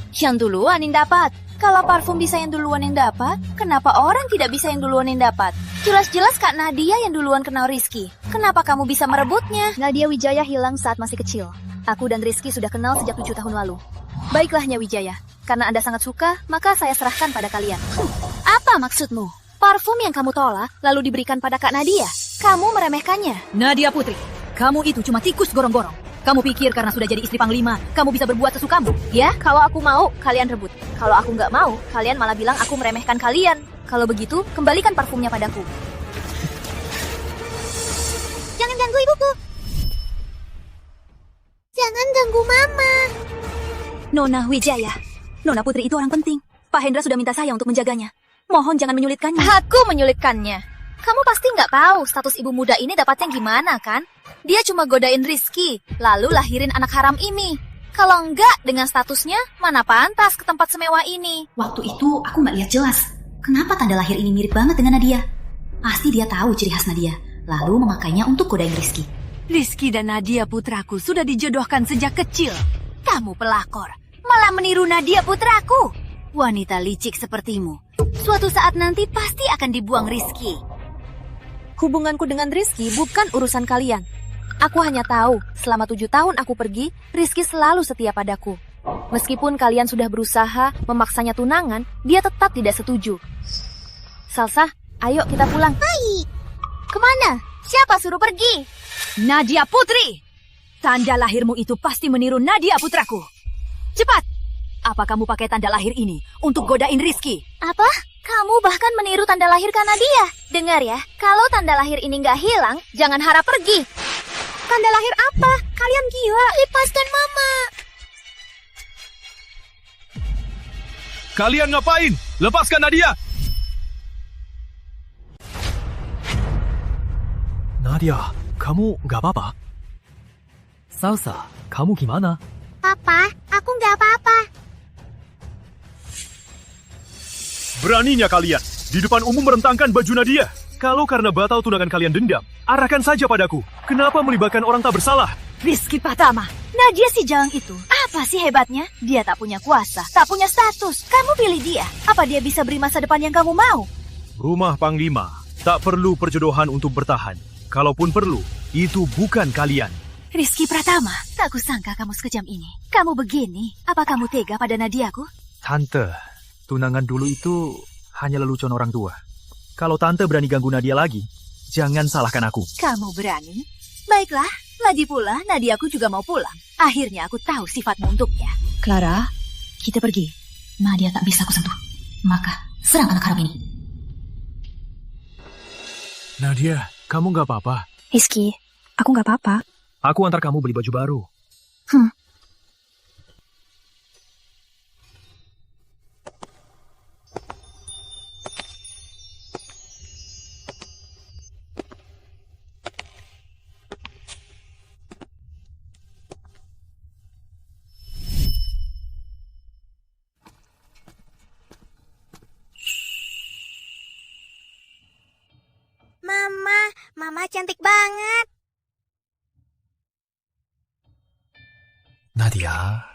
Yang duluan yang dapat. Kalau parfum bisa yang duluan yang dapat, kenapa orang tidak bisa yang duluan yang dapat? Jelas-jelas Kak Nadia yang duluan kenal Rizky. Kenapa kamu bisa merebutnya? Nadia Wijaya hilang saat masih kecil. Aku dan Rizky sudah kenal sejak 7 tahun lalu. Baiklah, Nya Wijaya. Karena Anda sangat suka, maka saya serahkan pada kalian. Apa maksudmu? Parfum yang kamu tolak, lalu diberikan pada Kak Nadia. Kamu meremehkannya. Nadia Putri, kamu itu cuma tikus gorong-gorong. Kamu pikir karena sudah jadi istri Panglima, kamu bisa berbuat sesukamu? Ya, kalau aku mau, kalian rebut. Kalau aku nggak mau, kalian malah bilang aku meremehkan kalian. Kalau begitu, kembalikan parfumnya padaku. Jangan ganggu ibuku. Jangan ganggu Mama. Nona Wijaya. Nona Putri itu orang penting. Pak Hendra sudah minta saya untuk menjaganya. Mohon jangan menyulitkannya. Aku menyulitkannya. Kamu pasti nggak tahu status ibu muda ini dapatnya gimana, kan? Dia cuma godain Rizky, lalu lahirin anak haram ini. Kalau enggak dengan statusnya, mana pantas ke tempat semewah ini? Waktu itu aku nggak lihat jelas. Kenapa tanda lahir ini mirip banget dengan Nadia? Pasti dia tahu ciri khas Nadia, lalu memakainya untuk godain Rizky. Rizky dan Nadia putraku sudah dijodohkan sejak kecil. Kamu pelakor, malah meniru Nadia putraku. Wanita licik sepertimu, suatu saat nanti pasti akan dibuang Rizky. Hubunganku dengan Rizky bukan urusan kalian. Aku hanya tahu, selama 7 tahun aku pergi, Rizky selalu setia padaku. Meskipun kalian sudah berusaha memaksanya tunangan, dia tetap tidak setuju. Salsa, ayo kita pulang. Hai, kemana? Siapa suruh pergi? Nadia Putri! Tanda lahirmu itu pasti meniru Nadia putraku. Cepat! Apa kamu pakai tanda lahir ini untuk godain Rizky? Apa? Kamu bahkan meniru tanda lahir Nadia. Dengar ya, kalau tanda lahir ini nggak hilang, jangan harap pergi. Tanda lahir apa? Kalian gila. Lepaskan Mama. Kalian ngapain? Lepaskan Nadia! Nadia, kamu nggak apa-apa? Salsa, kamu gimana? Papa, aku nggak apa-apa. Beraninya kalian di depan umum merentangkan baju Nadia. Kalau karena batal tunangan kalian dendam, arahkan saja padaku. Kenapa melibatkan orang tak bersalah? Rizky Pratama, Nadia si jalang itu, apa sih hebatnya? Dia tak punya kuasa, tak punya status. Kamu pilih dia. Apa dia bisa beri masa depan yang kamu mau? Rumah Panglima tak perlu perjodohan untuk bertahan. Kalaupun perlu, itu bukan kalian. Rizky Pratama, tak kusangka kamu sekejam ini. Kamu begini, apa kamu tega pada Nadiaku? Tante, tunangan dulu itu hanya lelucon orang tua. Kalau Tante berani ganggu Nadia lagi, jangan salahkan aku. Kamu berani? Baiklah, lagi pula Nadiaku juga mau pulang. Akhirnya aku tahu sifatmu untuknya. Clara, kita pergi. Nadia tak bisa kusentuh. Maka, serang anak haram ini. Nadia, kamu nggak apa-apa? Rizky, aku nggak apa-apa. Aku antar kamu beli baju baru. Mama cantik banget. Nadia,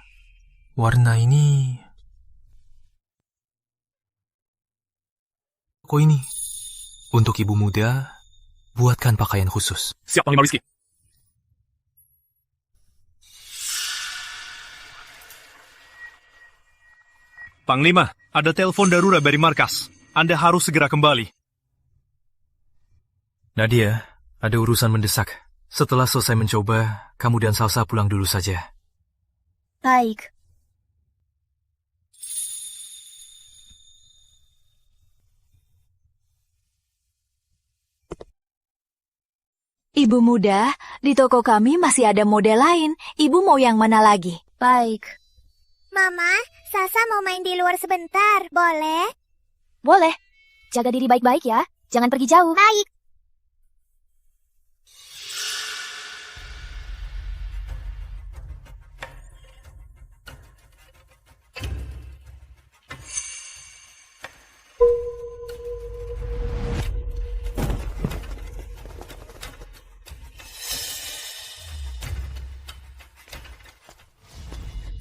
warna ini... Kok ini? Untuk ibu muda, buatkan pakaian khusus. Siap, Panglima Rizky. Panglima, ada telepon darurat dari markas. Anda harus segera kembali. Nadia, ada urusan mendesak. Setelah selesai mencoba, kamu dan Salsa pulang dulu saja. Baik. Ibu muda, di toko kami masih ada model lain. Ibu mau yang mana lagi? Baik. Mama, Salsa mau main di luar sebentar, boleh? Boleh. Jaga diri baik-baik ya. Jangan pergi jauh. Baik.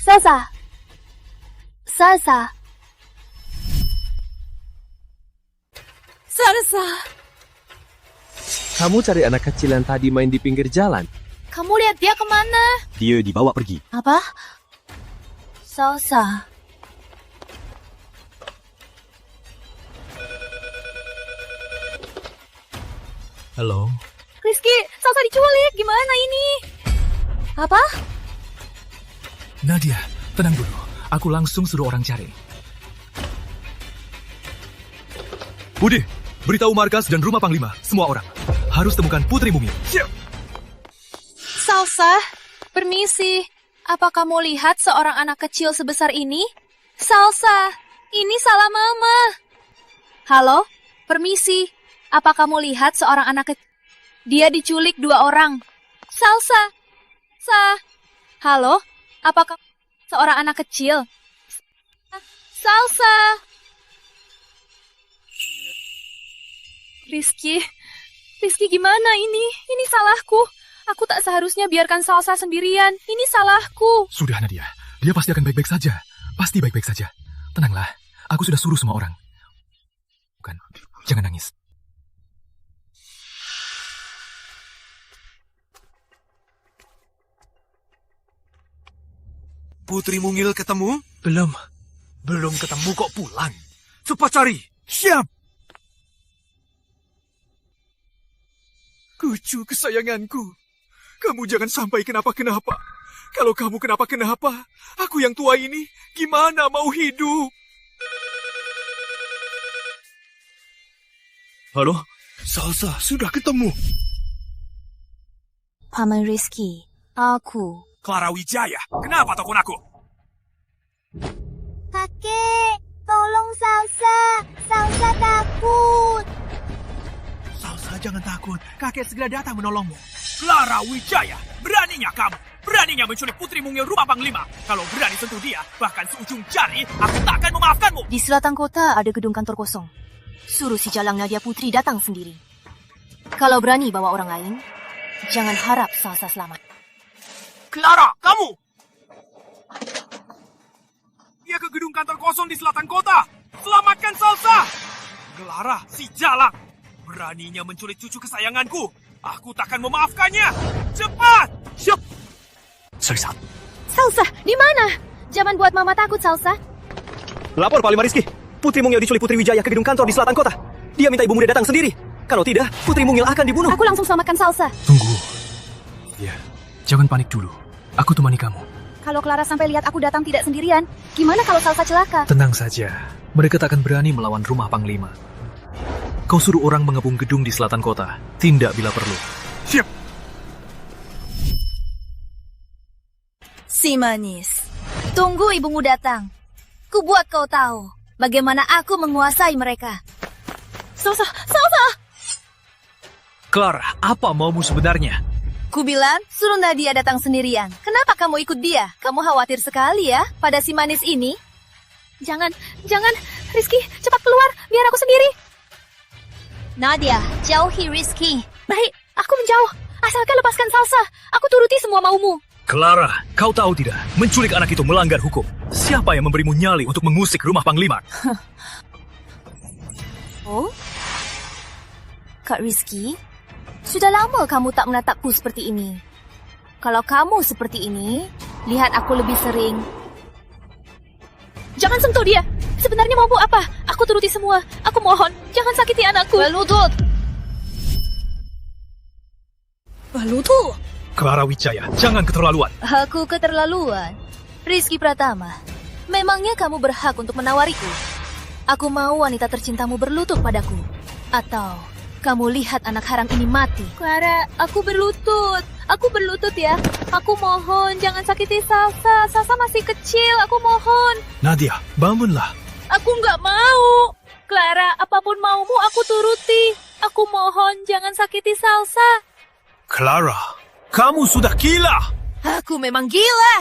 Salsa. Salsa. Salsa. Kamu cari anak kecil yang tadi main di pinggir jalan? Kamu lihat dia kemana? Dia dibawa pergi. Apa? Salsa. Halo? Rizky, Salsa diculik. Gimana ini? Apa? Nadia, tenang dulu. Aku langsung suruh orang cari. Budi, beritahu markas dan rumah Panglima. Semua orang harus temukan Putri Bumi. Siap! Salsa, permisi. Apa kamu lihat seorang anak kecil sebesar ini? Salsa, ini salah Mama. Halo, permisi. Apa kamu lihat seorang anak kecil? Dia diculik 2 orang. Salsa. Halo, apakah seorang anak kecil? Salsa. Rizky gimana ini? Ini salahku. Aku tak seharusnya biarkan Salsa sendirian. Ini salahku. Sudah Nadia, dia pasti akan baik-baik saja. Pasti baik-baik saja. Tenanglah, aku sudah suruh semua orang. Bukan, jangan nangis. Putri Mungil ketemu? Belum ketemu kok pulang. Cepat cari. Siap. Kucu kesayanganku. Kamu jangan sampai kenapa-kenapa. Kalau kamu kenapa-kenapa, aku yang tua ini gimana mau hidup? Halo? Salsa sudah ketemu. Paman Rizky, aku. Clara Wijaya, kenapa telepon aku? Kakek, tolong Salsa. Salsa takut. Salsa, jangan takut. Kakek segera datang menolongmu. Clara Wijaya, beraninya kamu. Beraninya menculik Putri Mungil Rumah Panglima. Kalau berani sentuh dia, bahkan seujung jari, aku tak akan memaafkanmu. Di selatan kota ada gedung kantor kosong. Suruh si Jalang Nadia Putri datang sendiri. Kalau berani bawa orang lain, jangan harap Salsa selamat. Clara, kamu! Dia ke gedung kantor kosong di selatan kota. Selamatkan Salsa! Clara, si Jalang. Beraninya menculik cucu kesayanganku. Aku takkan memaafkannya. Cepat! Siap! Salsa. Salsa, di mana? Jangan buat mama takut, Salsa. Lapor Pak Lima Rizky. Putri Mungil diculik Putri Wijaya ke gedung kantor di selatan kota. Dia minta ibu muda datang sendiri. Kalau tidak, Putri Mungil akan dibunuh. Aku langsung selamatkan Salsa. Tunggu. Ya, jangan panik dulu. Aku temani kamu. Kalau Clara sampai lihat aku datang tidak sendirian, gimana kalau Salsa celaka? Tenang saja. Mereka tak akan berani melawan Rumah Panglima. Kau suruh orang mengepung gedung di selatan kota. Tindak bila perlu. Siap. Si manis. Tunggu ibumu datang. Ku buat kau tahu bagaimana aku menguasai mereka. Salsa! Salsa! Clara, apa maumu sebenarnya? Ku bilang, suruh Nadia datang sendirian. Kenapa kamu ikut dia? Kamu khawatir sekali ya pada si manis ini? Jangan. Rizky, cepat keluar, biar aku sendiri. Nadia, jauhi Rizky. Baik, aku menjauh. Asalkan lepaskan Salsa, aku turuti semua maumu. Clara, kau tahu tidak, menculik anak itu melanggar hukum. Siapa yang memberimu nyali untuk mengusik Rumah Panglima? Oh? Kak Rizky, sudah lama kamu tak menatapku seperti ini. Kalau kamu seperti ini, lihat aku lebih sering. Jangan sentuh dia. Sebenarnya mau apa? Aku turuti semua. Aku mohon, jangan sakiti anakku. Balutut. Clara Wijaya, jangan keterlaluan. Aku keterlaluan. Rizky Pratama, memangnya kamu berhak untuk menawariku? Aku mau wanita tercintamu berlutut padaku. Atau kamu lihat anak haram ini mati? Clara, aku berlutut. Aku berlutut ya. Aku mohon, jangan sakiti Salsa. Salsa masih kecil, aku mohon. Nadia, bangunlah. Aku nggak mau. Clara, apapun maumu aku turuti. Aku mohon, jangan sakiti Salsa. Clara, kamu sudah gila. Aku memang gila.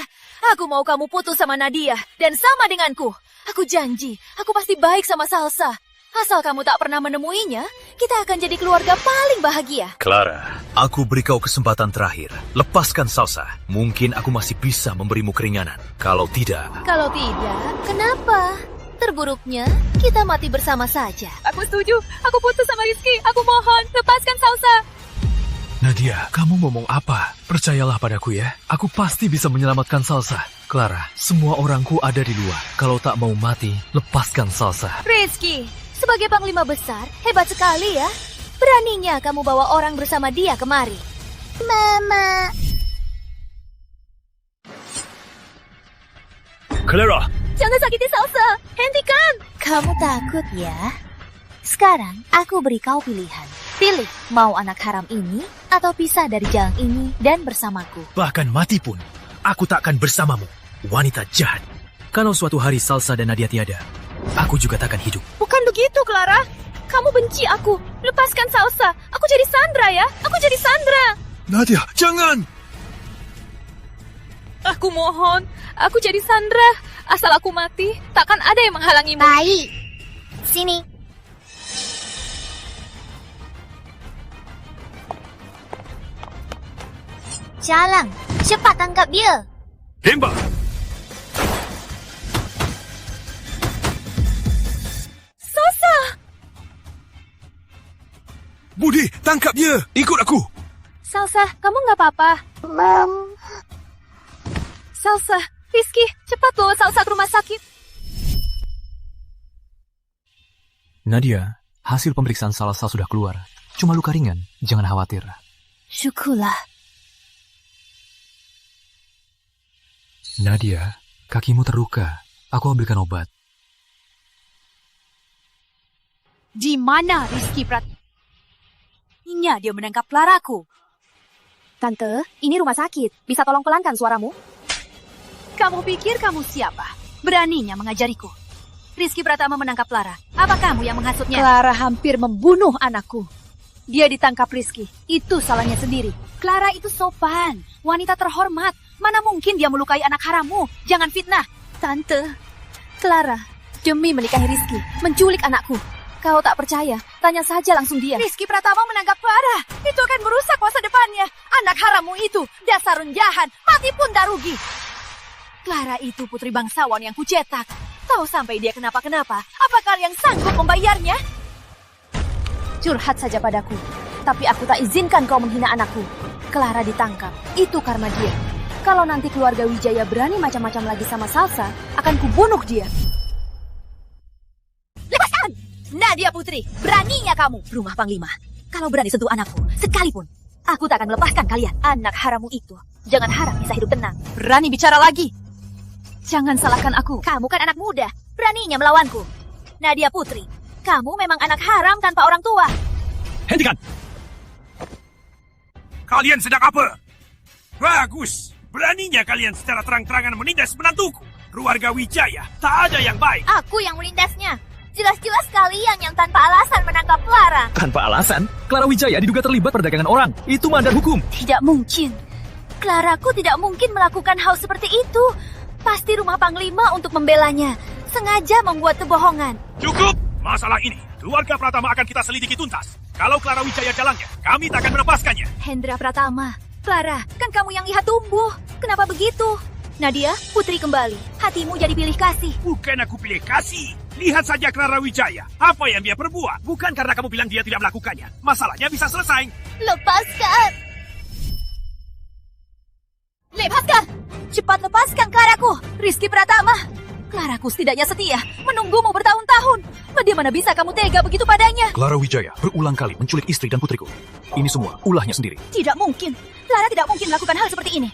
Aku mau kamu putus sama Nadia dan sama denganku. Aku janji, aku pasti baik sama Salsa. Asal kamu tak pernah menemuinya, kita akan jadi keluarga paling bahagia. Clara, aku beri kau kesempatan terakhir. Lepaskan Salsa. Mungkin aku masih bisa memberimu keringanan. Kalau tidak... Kalau tidak, kenapa? Terburuknya, kita mati bersama saja. Aku setuju. Aku putus sama Rizky. Aku mohon, lepaskan Salsa. Nadia, kamu ngomong apa? Percayalah padaku ya. Aku pasti bisa menyelamatkan Salsa. Clara, semua orangku ada di luar. Kalau tak mau mati, lepaskan Salsa. Rizky, sebagai panglima besar, hebat sekali ya. Beraninya kamu bawa orang bersama dia kemari. Mama. Clara! Jangan sakiti Salsa. Hentikan! Kamu takut ya? Sekarang, aku beri kau pilihan. Pilih, mau anak haram ini atau pisah dari jalan ini dan bersamaku. Bahkan mati pun, aku tak akan bersamamu, wanita jahat. Kalau suatu hari Salsa dan Nadia tiada, aku juga tak akan hidup. Bukan begitu, Clara. Kamu benci aku. Lepaskan Salsa. Aku jadi Sandra ya. Aku jadi Sandra. Nadia, jangan! Aku mohon. Aku jadi Sandra. Asal aku mati, takkan ada yang menghalangimu. Baik. Sini. Jalang, cepat tangkap dia. Tembak! Salsa! Budi, tangkap dia! Ikut aku! Salsa, kamu nggak apa-apa? Mam. Salsa, Rizky, cepat bawa Salsa ke rumah sakit. Nadia, hasil pemeriksaan Salsa sudah keluar. Cuma luka ringan, jangan khawatir. Syukurlah. Nadia, kakimu terluka. Aku ambilkan obat. Di mana Rizky Pratama? Dia menangkap Claraku. Tante, ini rumah sakit. Bisa tolong pelankan suaramu? Kamu pikir kamu siapa? Beraninya mengajariku. Rizky Pratama menangkap Clara. Apa kamu yang menghasutnya? Clara hampir membunuh anakku. Dia ditangkap Rizky. Itu salahnya sendiri. Clara itu sopan, wanita terhormat. Mana mungkin dia melukai anak harammu? Jangan fitnah. Tante, Clara demi menikahi Rizky, menculik anakku. Kau tak percaya? Tanya saja langsung dia. Rizky Pratama menangkap Clara. Itu akan merusak masa depannya. Anak harammu itu, dasar renjahan, mati pun tak rugi. Clara itu putri bangsawan yang kucetak. Tahu sampai dia kenapa-kenapa, apa kalian sanggup membayarnya? Curhat saja padaku. Tapi aku tak izinkan kau menghina anakku. Clara ditangkap. Itu karena dia. Kalau nanti keluarga Wijaya berani macam-macam lagi sama Salsa, akan kubunuh dia. Lepaskan! Nadia Putri, beraninya kamu, rumah Panglima. Kalau berani sentuh anakku, sekalipun, aku tak akan melepaskan kalian. Anak harammu itu, jangan harap bisa hidup tenang. Berani bicara lagi. Jangan salahkan aku. Kamu kan anak muda, beraninya melawanku. Nadia Putri, kamu memang anak haram tanpa orang tua. Hentikan! Kalian sedang apa? Bagus! Beraninya kalian secara terang-terangan menindas menantuku. Keluarga Wijaya, tak ada yang baik. Aku yang melindasnya. Jelas-jelas kalian yang tanpa alasan menangkap Clara. Tanpa alasan? Clara Wijaya diduga terlibat perdagangan orang. Itu melanggar hukum. Tidak mungkin. Claraku tidak mungkin melakukan hal seperti itu. Pasti rumah Panglima untuk membelanya. Sengaja membuat kebohongan. Cukup! Masalah ini, keluarga Pratama akan kita selidiki tuntas. Kalau Clara Wijaya jalangnya, kami tak akan melepaskannya. Hendra Pratama, Clara, kan kamu yang lihat tumbuh. Kenapa begitu? Nadia, putri kembali. Hatimu jadi pilih kasih. Bukan aku pilih kasih. Lihat saja Clara Wijaya. Apa yang dia perbuat? Bukan karena kamu bilang dia tidak melakukannya. Masalahnya bisa selesai. Lepaskan! Lepaskan! Cepat lepaskan Claraku. Rizky Pratama. Claraku setidaknya setia. Menunggumu bertahun-tahun. Bagaimana bisa kamu tega begitu padanya? Clara Wijaya berulang kali menculik istri dan putriku. Ini semua ulahnya sendiri. Tidak mungkin. Clara tidak mungkin melakukan hal seperti ini.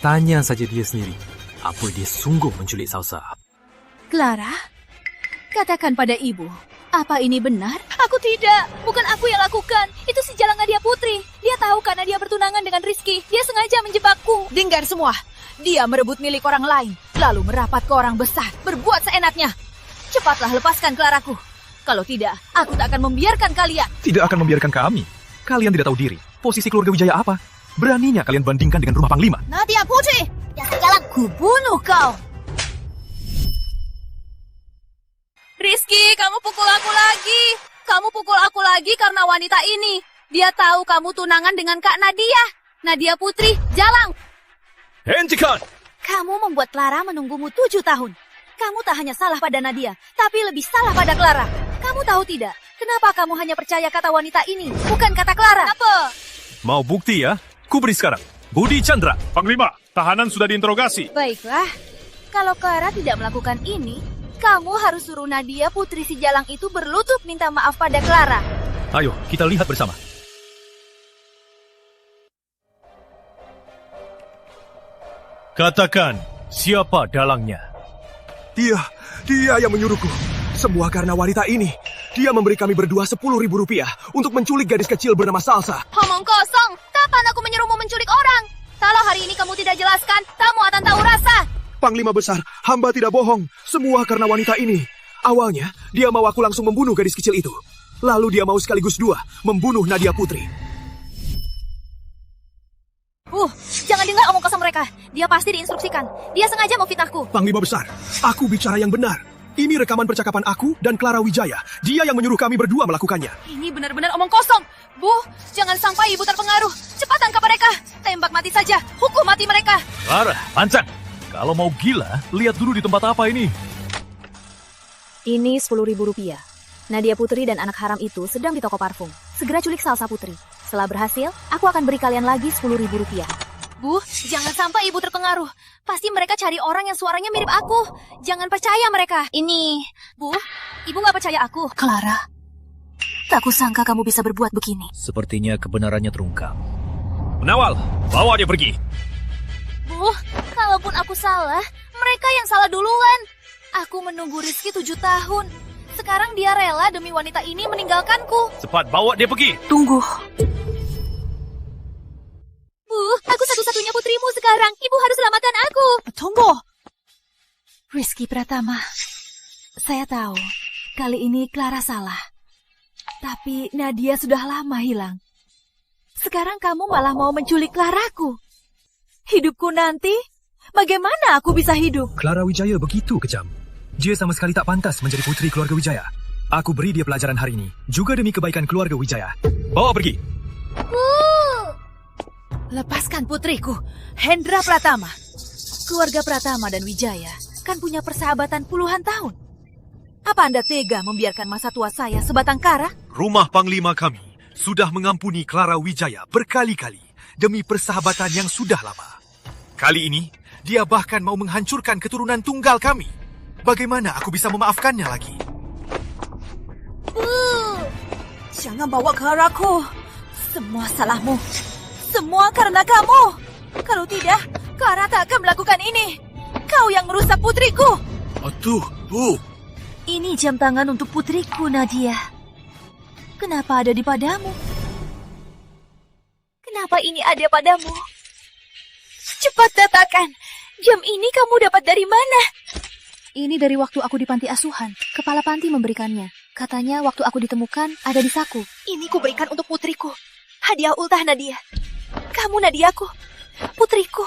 Tanya saja dia sendiri. Apa dia sungguh menculik Salsa? Clara, katakan pada ibu, apa ini benar? Aku tidak, bukan aku yang lakukan. Itu si Jalang Nadia Putri. Dia tahu karena dia bertunangan dengan Rizky. Dia sengaja menjebakku. Dengar semua. Dia merebut milik orang lain, lalu merapat ke orang besar, berbuat seenaknya. Cepatlah lepaskan Claraku. Kalau tidak, aku tak akan membiarkan kalian. Tidak akan membiarkan kami. Kalian tidak tahu diri. Posisi keluarga Wijaya apa? Beraninya kalian bandingkan dengan rumah Panglima. Nadia Putri, yang Jalang, kubunuh kau. Rizky, kamu pukul aku lagi. Kamu pukul aku lagi karena wanita ini. Dia tahu kamu tunangan dengan Kak Nadia. Nadia Putri, Jalang. Hentikan! Kamu membuat Clara menunggumu 7 tahun. Kamu tak hanya salah pada Nadia, tapi lebih salah pada Clara. Kamu tahu tidak, kenapa kamu hanya percaya kata wanita ini, bukan kata Clara? Apa? Mau bukti ya? Ku beri sekarang. Budi Chandra. Panglima, tahanan sudah diinterogasi. Baiklah, kalau Clara tidak melakukan ini, kamu harus suruh Nadia Putri si Jalang itu berlutut minta maaf pada Clara. Ayo, kita lihat bersama. Katakan, siapa dalangnya? Dia yang menyuruhku. Semua karena wanita ini. Dia memberi kami berdua 10.000 rupiah untuk menculik gadis kecil bernama Salsa. Omong kosong, kapan aku menyuruhmu menculik orang? Kalau hari ini kamu tidak jelaskan, kamu akan tahu rasa. Panglima besar, hamba tidak bohong. Semua karena wanita ini. Awalnya, dia mau aku langsung membunuh gadis kecil itu. Lalu dia mau sekaligus dua, membunuh Nadia Putri. Jangan dengar omong kosong mereka. Dia pasti diinstruksikan. Dia sengaja memfitnahku. Panglima besar, aku bicara yang benar. Ini rekaman percakapan aku dan Clara Wijaya. Dia yang menyuruh kami berdua melakukannya. Ini benar-benar omong kosong. Bu, jangan sampai ibu terpengaruh. Cepat tangkap mereka. Tembak mati saja. Hukum mati mereka. Clara, lancang. Kalau mau gila, lihat dulu di tempat apa ini. Ini 10.000 rupiah. Nadia Putri dan anak haram itu sedang di toko parfum. Segera culik Salsa Putri. Setelah berhasil, aku akan beri kalian lagi 10.000 rupiah. Bu, jangan sampai ibu terpengaruh. Pasti mereka cari orang yang suaranya mirip aku. Jangan percaya mereka. Ini, Bu, ibu nggak percaya aku. Clara, tak kusangka kamu bisa berbuat begini. Sepertinya kebenarannya terungkap. Penawal, bawa dia pergi. Bu, kalaupun aku salah, mereka yang salah duluan. Aku menunggu Rizky 7 tahun. Sekarang dia rela demi wanita ini meninggalkanku. Cepat bawa dia pergi. Tunggu. Bu, aku satu-satunya putrimu sekarang. Ibu harus selamatkan aku. Tunggu. Rizky Pratama, saya tahu kali ini Clara salah. Tapi Nadia sudah lama hilang. Sekarang kamu malah mau menculik Claraku. Hidupku nanti, bagaimana aku bisa hidup? Clara Wijaya begitu kejam. Dia sama sekali tak pantas menjadi putri keluarga Wijaya. Aku beri dia pelajaran hari ini, juga demi kebaikan keluarga Wijaya. Bawa pergi. Lepaskan putriku, Hendra Pratama. Keluarga Pratama dan Wijaya kan punya persahabatan puluhan tahun. Apa Anda tega membiarkan masa tua saya sebatang kara? Rumah Panglima kami sudah mengampuni Clara Wijaya berkali-kali demi persahabatan yang sudah lama. Kali ini, dia bahkan mau menghancurkan keturunan tunggal kami. Bagaimana aku bisa memaafkannya lagi? Jangan bawa Claraku. Semua salahmu. Semua karena kamu. Kalau tidak, Clara tak akan melakukan ini. Kau yang merusak putriku. Aduh, Bu. Ini jam tangan untuk putriku, Nadia. Kenapa ada di padamu? Kenapa ini ada padamu? Cepat katakan, jam ini kamu dapat dari mana? Ini dari waktu aku di panti asuhan. Kepala panti memberikannya. Katanya waktu aku ditemukan ada di saku. Ini kuberikan untuk putriku. Hadiah ultah Nadia. Kamu Nadiaku, putriku.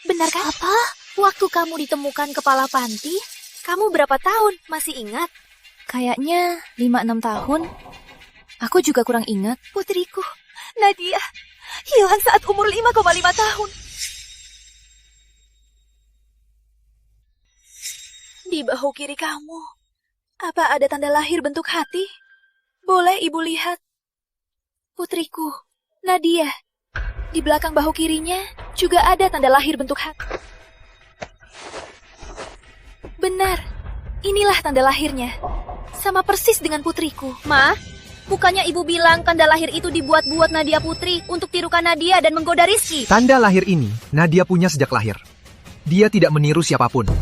Benar kan? Apa? Waktu kamu ditemukan kepala panti, kamu berapa tahun? Masih ingat? Kayaknya 5-6 tahun. Aku juga kurang ingat. Putriku, Nadia, hilang saat umur 5,5 tahun. Di bahu kiri kamu, apa ada tanda lahir bentuk hati? Boleh ibu lihat? Putriku, Nadia, di belakang bahu kirinya juga ada tanda lahir bentuk hati. Benar, inilah tanda lahirnya. Sama persis dengan putriku. Ma, bukannya ibu bilang tanda lahir itu dibuat-buat Nadia putri untuk tirukan Nadia dan menggoda Rizky? Tanda lahir ini Nadia punya sejak lahir. Dia tidak meniru siapapun.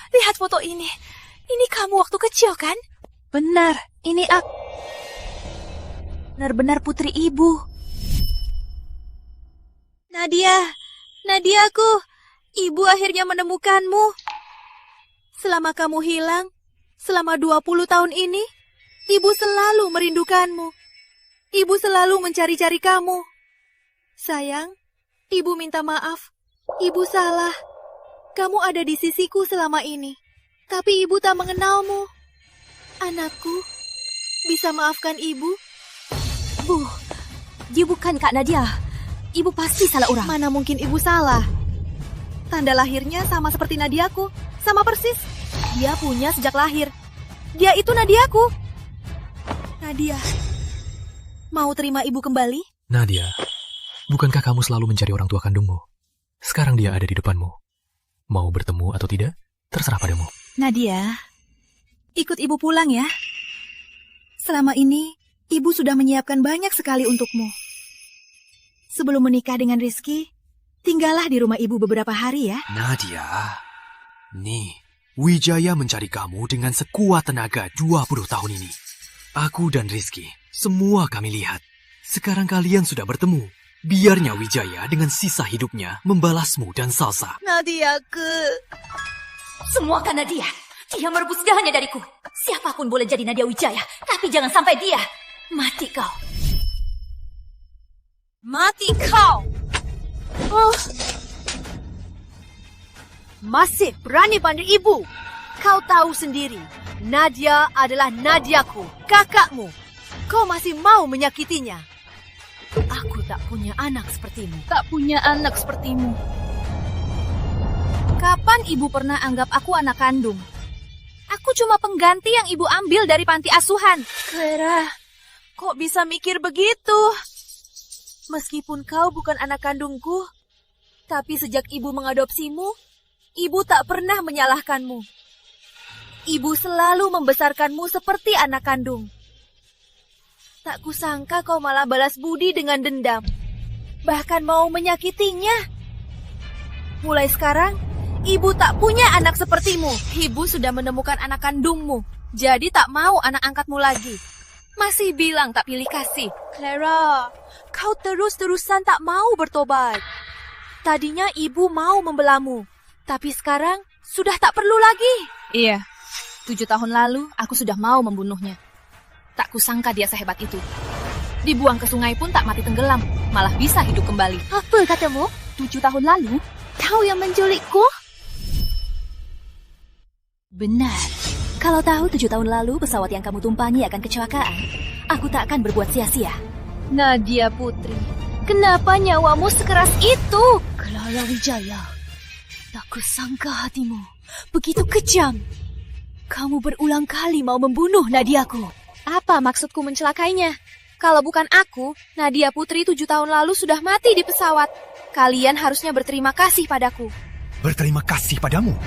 Lihat foto ini. Ini kamu waktu kecil, kan? Benar, ini aku. Benar-benar putri ibu. Nadiaku, ibu akhirnya menemukanmu. Selama kamu hilang, selama 20 tahun ini, ibu selalu merindukanmu. Ibu selalu mencari-cari kamu. Sayang, ibu minta maaf. Ibu salah. Kamu ada di sisiku selama ini, tapi ibu tak mengenalmu. Anakku, bisa maafkan ibu? Bu, dia bukan Kak Nadia. Ibu pasti salah orang. Mana mungkin ibu salah? Tanda lahirnya sama seperti Nadiaku, sama persis. Dia punya sejak lahir. Dia itu Nadiaku. Nadia, mau terima ibu kembali? Nadia, bukankah kamu selalu mencari orang tua kandungmu? Sekarang dia ada di depanmu. Mau bertemu atau tidak, terserah padamu. Nadia, ikut ibu pulang ya. Selama ini, ibu sudah menyiapkan banyak sekali untukmu. Sebelum menikah dengan Rizky, tinggallah di rumah ibu beberapa hari ya. Nadia, nih, Wijaya mencari kamu dengan sekuat tenaga 20 tahun ini. Aku dan Rizky, semua kami lihat. Sekarang kalian sudah bertemu. Biarnya Wijaya dengan sisa hidupnya membalasmu dan Salsa. Nadiaku. Semua karena dia. Dia merebut segalanya dariku. Siapapun boleh jadi Nadia Wijaya, tapi jangan sampai dia. Mati kau. Mati kau. Oh. Masih berani panggil ibu. Kau tahu sendiri, Nadia adalah Nadiaku, kakakmu. Kau masih mau menyakitinya. Aku tak punya anak sepertimu. Tak punya anak sepertimu. Kapan ibu pernah anggap aku anak kandung? Aku cuma pengganti yang ibu ambil dari panti asuhan. Clara, Kok bisa mikir begitu? Meskipun kau bukan anak kandungku, tapi sejak ibu mengadopsimu, ibu tak pernah menyalahkanmu. Ibu selalu membesarkanmu seperti anak kandung. Tak kusangka kau malah balas budi dengan dendam. Bahkan mau menyakitinya. Mulai sekarang, ibu tak punya anak sepertimu. Ibu sudah menemukan anak kandungmu, jadi tak mau anak angkatmu lagi. Masih bilang tak pilih kasih. Clara, kau terus-terusan tak mau bertobat. Tadinya ibu mau membelamu, tapi sekarang sudah tak perlu lagi. Iya, 7 tahun lalu aku sudah mau membunuhnya. Tak kusangka dia sehebat itu. Dibuang ke sungai pun tak mati tenggelam, malah bisa hidup kembali. Apa katamu? 7 tahun lalu, kau yang menculikku? Benar. Kalau tahu 7 tahun lalu pesawat yang kamu tumpangi akan kecelakaan, aku tak akan berbuat sia-sia. Nadia Putri, kenapa nyawamu sekeras itu? Clara Wijaya, tak kusangka hatimu begitu kejam. Kamu berulang kali mau membunuh Nadiaku. Apa maksudku mencelakainya? Kalau bukan aku, Nadia Putri 7 tahun lalu sudah mati di pesawat. Kalian harusnya berterima kasih padaku. Berterima kasih padamu?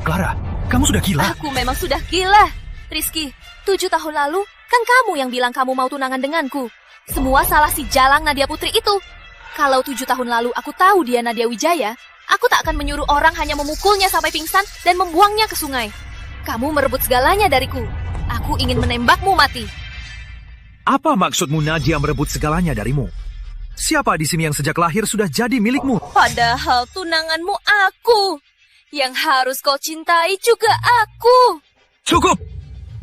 Clara, kamu sudah gila. Aku memang sudah gila. Rizky, 7 tahun lalu kan kamu yang bilang kamu mau tunangan denganku. Semua salah si Jalang Nadia Putri itu. Kalau 7 tahun lalu aku tahu dia Nadia Wijaya, aku tak akan menyuruh orang hanya memukulnya sampai pingsan dan membuangnya ke sungai. Kamu merebut segalanya dariku. Aku ingin menembakmu mati. Apa maksudmu Nadia merebut segalanya darimu? Siapa di sini yang sejak lahir sudah jadi milikmu? Padahal tunanganmu aku. Yang harus kau cintai juga aku. Cukup!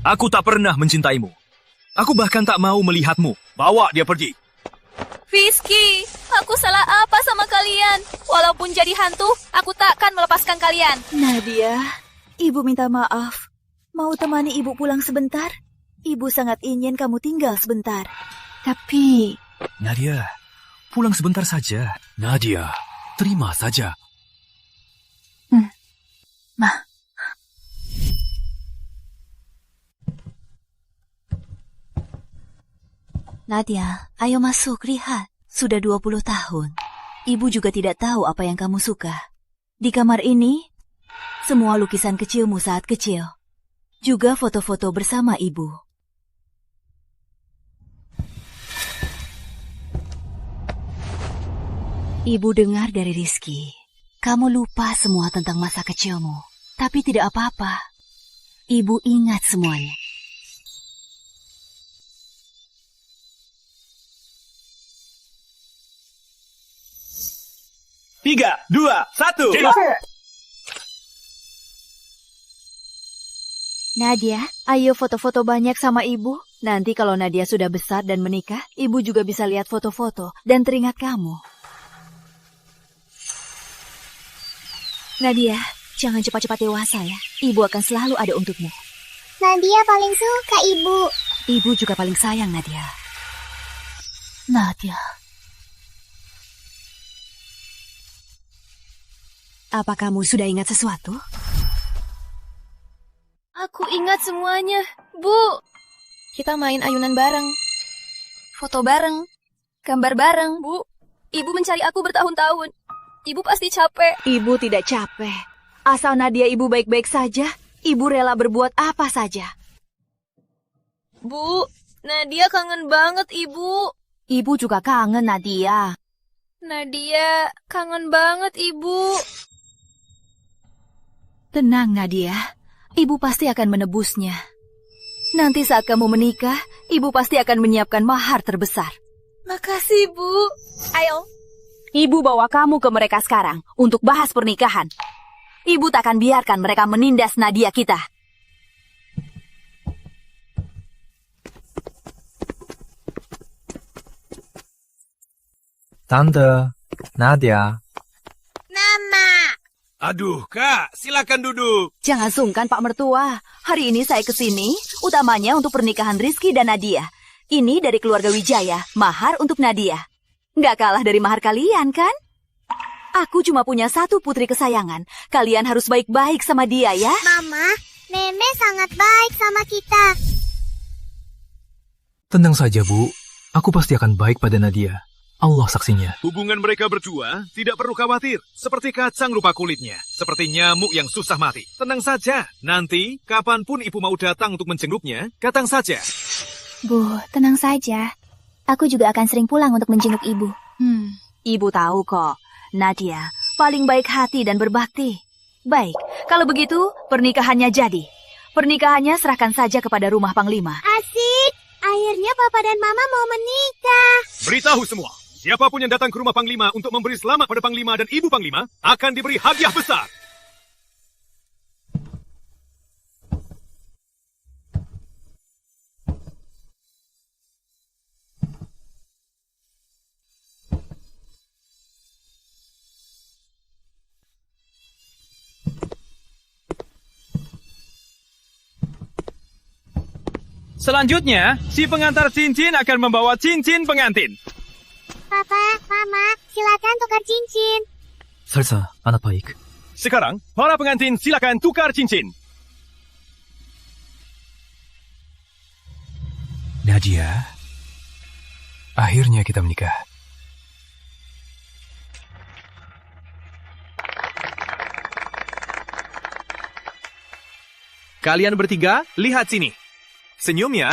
Aku tak pernah mencintaimu. Aku bahkan tak mau melihatmu. Bawa dia pergi. Rizky, aku salah apa sama kalian? Walaupun jadi hantu, aku takkan melepaskan kalian. Nadia, ibu minta maaf. Mau temani ibu pulang sebentar? Ibu sangat ingin kamu tinggal sebentar. Tapi... Nadia, pulang sebentar saja. Nadia, terima saja. Ma. Nadia, ayo masuk, lihat. Sudah 20 tahun. Ibu juga tidak tahu apa yang kamu suka. Di kamar ini, semua lukisan kecilmu saat kecil. Juga foto-foto bersama ibu. Ibu dengar dari Rizky. Kamu lupa semua tentang masa kecilmu. Tapi tidak apa-apa. Ibu ingat semuanya. Tiga, 2, 1. Nadia, ayo foto-foto banyak sama ibu. Nanti kalau Nadia sudah besar dan menikah, ibu juga bisa lihat foto-foto dan teringat kamu. Nadia, jangan cepat-cepat dewasa ya. Ibu akan selalu ada untukmu. Nadia paling suka ibu. Ibu juga paling sayang Nadia. Nadia. Apa kamu sudah ingat sesuatu? Aku ingat semuanya. Bu, kita main ayunan bareng. Foto bareng. Gambar bareng, Bu. Ibu mencari aku bertahun-tahun. Ibu pasti capek. Ibu tidak capek. Asal Nadia ibu baik-baik saja, ibu rela berbuat apa saja. Bu, Nadia kangen banget ibu. Ibu juga kangen Nadia. Nadia kangen banget ibu. Tenang Nadia, ibu pasti akan menebusnya. Nanti saat kamu menikah, ibu pasti akan menyiapkan mahar terbesar. Makasih Bu. Ayo. Ibu bawa kamu ke mereka sekarang untuk bahas pernikahan. Ibu tak akan biarkan mereka menindas Nadia kita. Tante, Nadia. Mama. Aduh, Kak, silakan duduk. Jangan sungkan Pak Mertua. Hari ini saya kesini utamanya untuk pernikahan Rizky dan Nadia. Ini dari keluarga Wijaya, mahar untuk Nadia. Nggak kalah dari mahar kalian, kan? Aku cuma punya satu putri kesayangan. Kalian harus baik-baik sama dia, ya? Mama, Nenek sangat baik sama kita. Tenang saja, Bu. Aku pasti akan baik pada Nadia. Allah saksinya. Hubungan mereka berdua tidak perlu khawatir. Seperti kacang lupa kulitnya. Seperti nyamuk yang susah mati. Tenang saja. Nanti, kapanpun ibu mau datang untuk menjenguknya, datang saja. Bu, tenang saja. Aku juga akan sering pulang untuk menjenguk ibu. Ibu tahu kok, Nadia paling baik hati dan berbakti. Baik, kalau begitu pernikahannya jadi. Pernikahannya serahkan saja kepada rumah Panglima. Asik, akhirnya Papa dan Mama mau menikah. Beritahu semua, siapapun yang datang ke rumah Panglima untuk memberi selamat pada Panglima dan Ibu Panglima akan diberi hadiah besar. Selanjutnya, si pengantar cincin akan membawa cincin pengantin. Papa, Mama, silakan tukar cincin. Salsa, anak baik. Sekarang, para pengantin silakan tukar cincin. Nadia, akhirnya kita menikah. Kalian bertiga, lihat sini. Senyum ya.